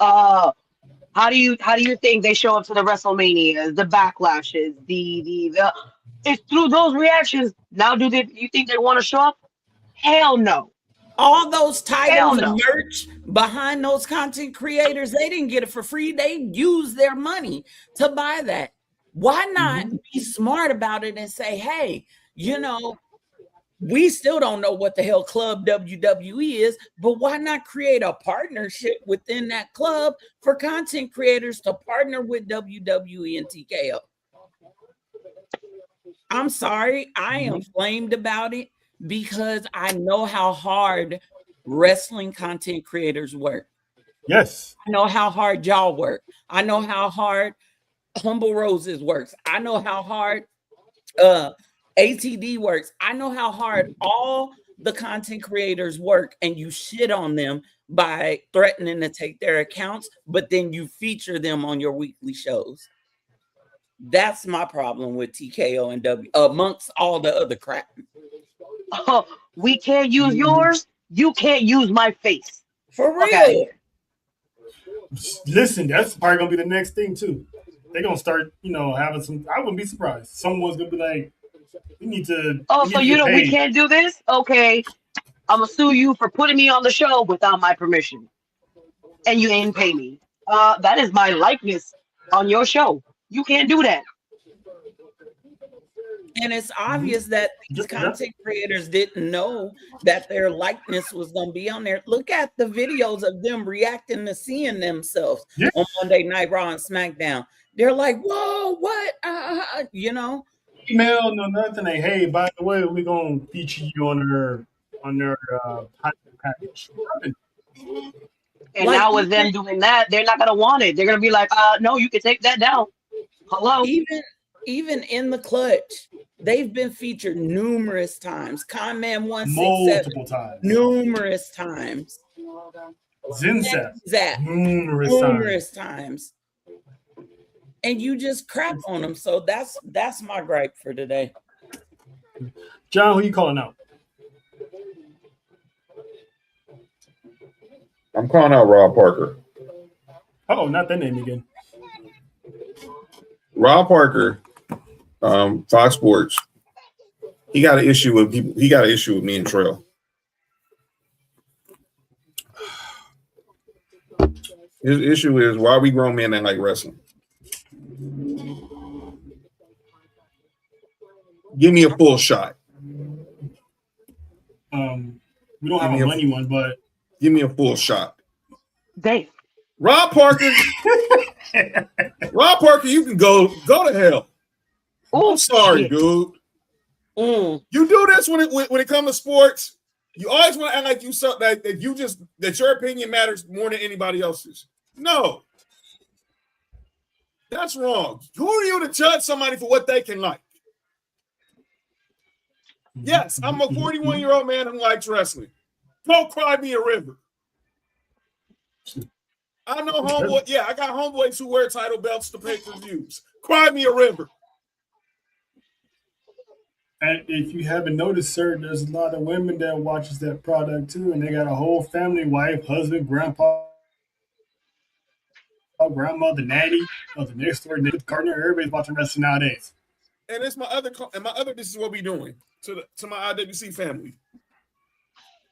How do you think they show up to the WrestleManias, the backlashes, the it's through those reactions. Now, you think they want to show up? Hell no. All those titles and merch behind those content creators, they didn't get it for free. They used their money to buy that. Why not be smart about it and say, hey, you know, we still don't know what the hell Club WWE is, but why not create a partnership within that club for content creators to partner with WWE and TKO? I'm sorry, I am flamed about it because I know how hard wrestling content creators work. Yes. I know how hard y'all work. I know how hard Humble Roses works. I know how hard ATD works. I know how hard all the content creators work, and you shit on them by threatening to take their accounts, but then you feature them on your weekly shows. That's my problem with TKO and W amongst all the other crap. Oh, we can't use yours. You can't use my face. For real. Listen, that's probably gonna be the next thing too. They're gonna start, having some. I wouldn't be surprised. Someone's gonna be like, "We need to." Oh, so we can't do this? Okay, I'm gonna sue you for putting me on the show without my permission, and you ain't pay me. That is my likeness on your show. You can't do that. And it's obvious that these content creators didn't know that their likeness was going to be on there. Look at the videos of them reacting to seeing themselves on Monday Night Raw and SmackDown. They're like, whoa, what? Email, no nothing. Like, hey, by the way, we're going to feature you on their package. And like, now with them doing that, they're not going to want it. They're going to be like, no, you can take that down. Hello? Even in the clutch, they've been featured numerous times. Conman 167 multiple times, numerous times. Zinzap numerous times. And you just crap on them. So that's my gripe for today. John, who you calling out? I'm calling out Rob Parker. Oh, not that name again. Rob Parker, Fox Sports. He got an issue with people. He got an issue with me and Trail. His issue is why we grown men that like wrestling. Give me a full shot. We don't have a money one, but give me a full shot. Dave. Rob Parker. Rob Parker, you can go to hell. I'm sorry, dude. You do this when it comes to sports. You always want to act like that your opinion matters more than anybody else's. No, that's wrong. Who are you to judge somebody for what they can like? Yes, I'm a 41-year-old man who likes wrestling. Don't cry me a river. I know homeboy. Yeah, I got homeboys who wear title belts to pay per views. Cry me a river. And if you haven't noticed, sir, there's a lot of women that watches that product too, and they got a whole family, wife, husband, grandpa, grandmother, nanny, the next door, partner. Everybody's watching wrestling nowadays. And it's my other. This is what we doing to my IWC family.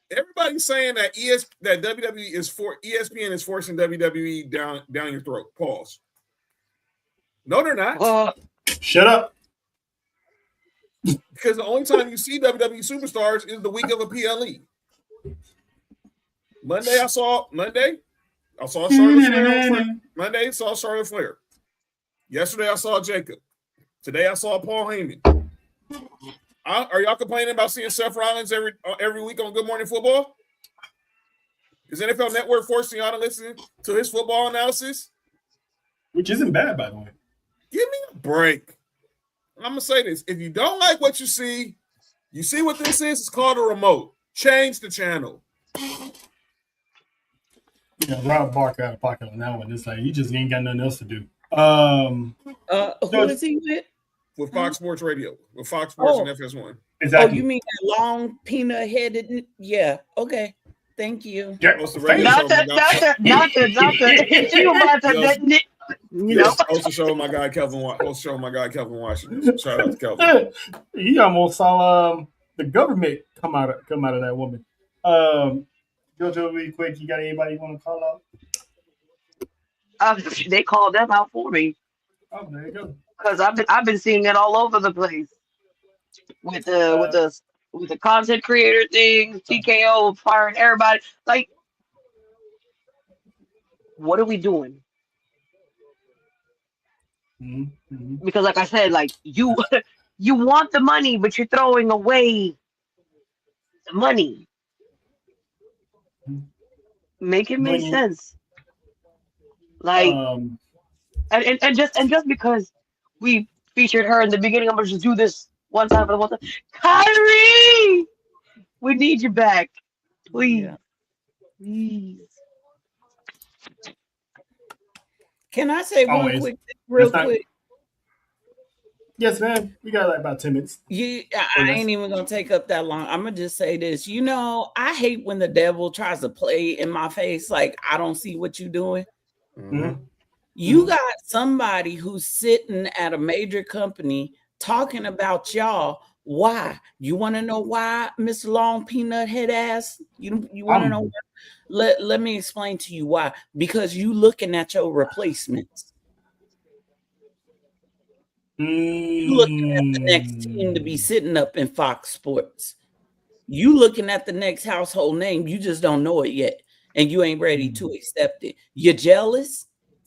Everybody's saying that that WWE is ESPN is forcing WWE down your throat. Pause. No, they're not. Shut up. Because the only time you see WWE superstars is the week of a PLE. Monday I saw Charlotte Flair. Monday I saw Charlotte Flair. Yesterday I saw Jacob. Today I saw Paul Heyman. Are y'all complaining about seeing Seth Rollins every week on Good Morning Football? Is NFL Network forcing y'all to listen to his football analysis? Which isn't bad, by the way. Give me a break. I'm going to say this. If you don't like what you see what this is? It's called a remote. Change the channel. Rob Barker out of pocket on that one. It's like, he just ain't got nothing else to do. Who is he with? with Fox Sports Radio, with Fox Sports and FS1. Exactly. Oh, you mean that long peanut-headed? Yeah. Okay. Thank you. Yeah, Host the radio Not show. the you about to Yes, host the show with my guy Kelvin. Host the show with my guy Kelvin Washington. Shout out to Kelvin. He almost saw the government come out of that woman. Jojo, really quick, you got anybody you want to call out? they called them out for me Oh, there you go. because I've been seeing it all over the place with the content creator thing, TKO firing everybody. Like, what are we doing? Mm-hmm. Because, like I said, like you you want the money, but you're throwing away the money. Make it make sense. Like, and just because we featured her in the beginning, I'm gonna just do this one time for the one time. Kyrie, we need you back, please, please. Can I say one quick thing, real quick? Yes, man. We got like about 10 minutes. I ain't even gonna take up that long. I'm gonna just say this. You know, I hate when the devil tries to play in my face like I don't see what you're doing. Mm-hmm. You got somebody who's sitting at a major company talking about y'all. Why? You want to know why, Mr. Long Peanut Head Ass? You want to know why? Let me explain to you why. Because you looking at your replacements. You looking at the next team to be sitting up in Fox Sports. You looking at the next household name. You just don't know it yet. And you ain't ready to accept it. You're jealous.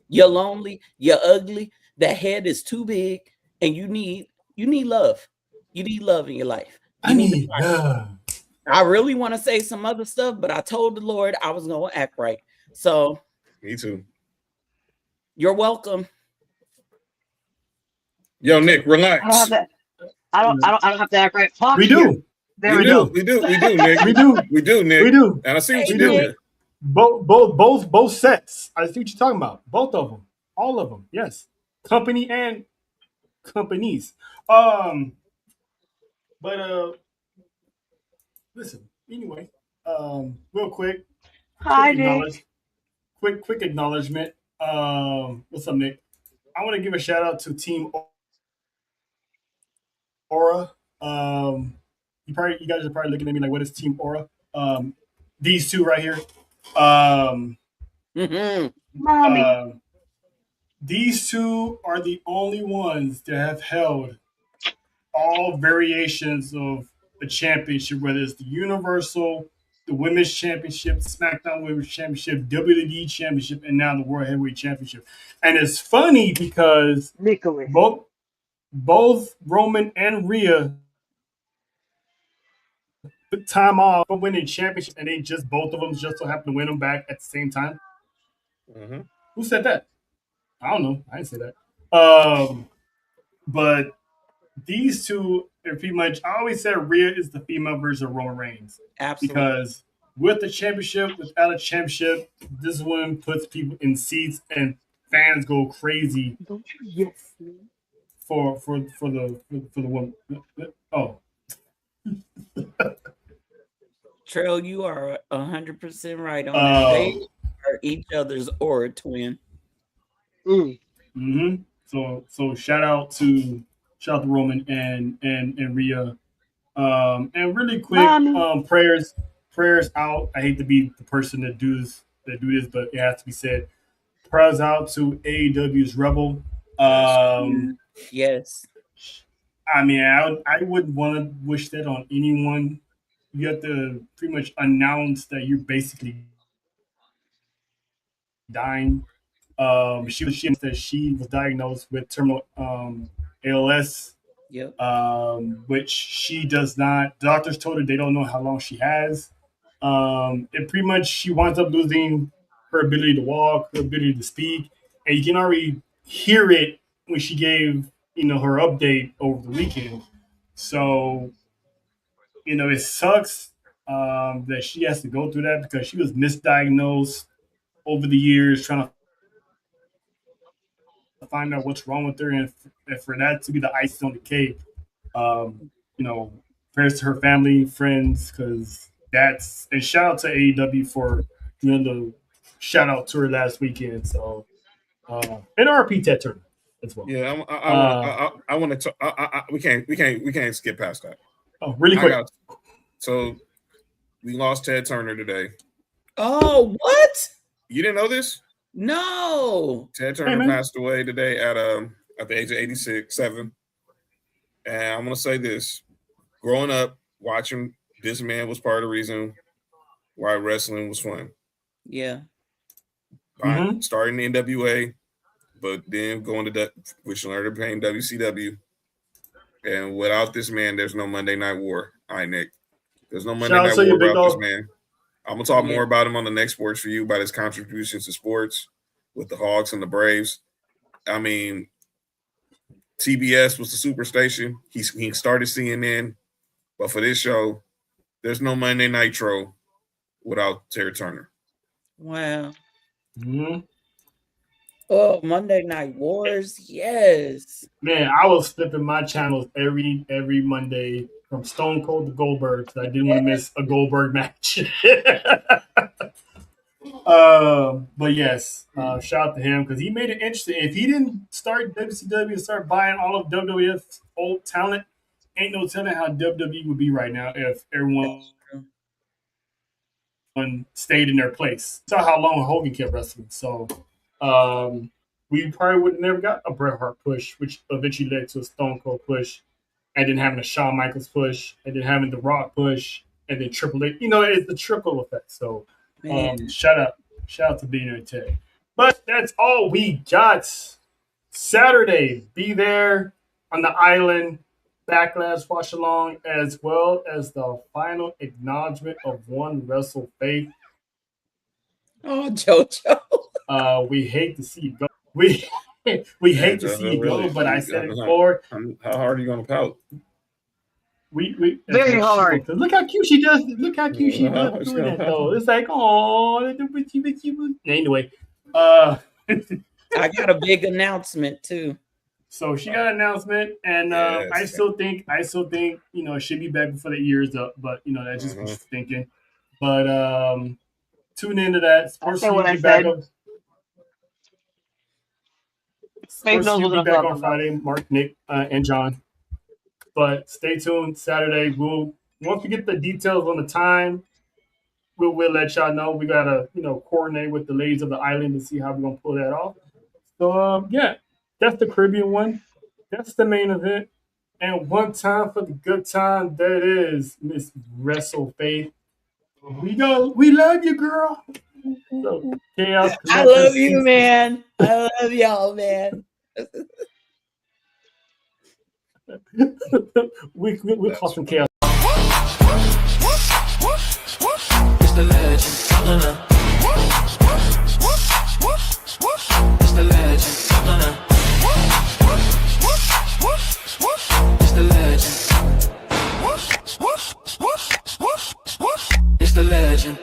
You're lonely. You're ugly. That head is too big. And you need love. You need love in your life. You need love. I really want to say some other stuff, but I told the Lord I was going to act right. So. Me too. You're welcome. Yo, Nick, relax. I don't have to act right. Fuck we do. We do, Nick. We do, Nick. We do. And I see what you're doing. Both sets. I see what you're talking about. Both of them. All of them. Yes. Company and companies. But listen, anyway, real quick. Quick acknowledgement. What's up, Nick? I want to give a shout out to Team Aura. You guys are probably looking at me like, what is Team Aura? These two right here. These two are the only ones that have held all variations of the championship, whether it's the Universal, the Women's Championship, SmackDown Women's Championship, WWE Championship, and now the World Heavyweight Championship. And it's funny because both Roman and Rhea took time off from winning championship, and both of them just so happened to win them back at the same time. Mm-hmm. Who said that? I don't know. I didn't say that. But these two are pretty much. I always said Rhea is the female version of Roman Reigns. Absolutely. Because with the championship, without a championship, this one puts people in seats and fans go crazy. Don't you yes me? For the woman. Oh. Trail, you are 100% right on that. They are each other's aura twin. Mm-hmm. So shout out to Roman and Rhea. And really quick, prayers out. I hate to be the person that do this, but it has to be said. Prayers out to AEW's Rebel. Yes. I mean, I wouldn't want to wish that on anyone. You have to pretty much announce that you're basically dying. She was diagnosed with terminal ALS. Yep. Which she does not. Doctors told her they don't know how long she has. And pretty much she winds up losing her ability to walk, her ability to speak, and you can already hear it when she gave her update over the weekend. So it sucks that she has to go through that because she was misdiagnosed over the years trying to to find out what's wrong with her, and for that to be the icing on the cake. Prayers to her family, friends, because that's, and shout out to AEW for doing the shout out to her last weekend. So, and RP Ted Turner as well. Yeah, I want to. We can't skip past that. Oh, really quick. So we lost Ted Turner today. Oh, what? You didn't know this? No. Ted Turner passed away today at the age of 86.7. And I'm gonna say this: growing up, watching this man was part of the reason why wrestling was fun. Yeah. Starting the NWA, but then going to which learned to pain WCW. And without this man, there's no Monday Night War. All right, Nick. There's no Monday Night War without this man. I'm gonna talk more about him on the next Sports for You, about his contributions to sports with the Hawks and the Braves. I mean, TBS was the superstation. He started CNN, but for this show, there's no Monday Nitro without Ted Turner. Wow. Mm-hmm. Oh, Monday Night Wars, yes. Man, I was flipping my channels every Monday from Stone Cold to Goldberg because I didn't want to miss a Goldberg match. But yes, shout out to him because he made it interesting. If he didn't start WCW and start buying all of WWF's old talent, ain't no telling how WWE would be right now if everyone stayed in their place. Saw how long Hogan kept wrestling. So we probably would have never got a Bret Hart push, which eventually led to a Stone Cold push, and then having a Shawn Michaels push, and then having the Rock push, and then Triple H. It's the trickle effect. So shout out to being there today. But that's all we got. Saturday, be there on the island. Backlash watch along, as well as the final acknowledgement of one Wrestle Faith. Oh, JoJo. We hate to see you go. We hate to see you go, but I said it before. How hard are you gonna pout? We very hard. Look how cute she does. Look how cute she does doing that though. It's like, oh, anyway. I got a big announcement too. So she got an announcement, and I still think it should be back before the year's up, but that's just what she's thinking. But tune into that. Sports say what I back said. up. Sports will be back on Friday. Mark, Nick, and John. But stay tuned. Saturday, once we get the details on the time, we'll let y'all know. We gotta coordinate with the ladies of the island to see how we're gonna pull that off. So that's the Caribbean one. That's the main event. And one time for the good time, that is Miss Wrestle Faith. We love you, girl. So, Chaos I love you, man. I love y'all, man. we call some Chaos. It's the legend. It's the legend. It's the legend. It's the legend.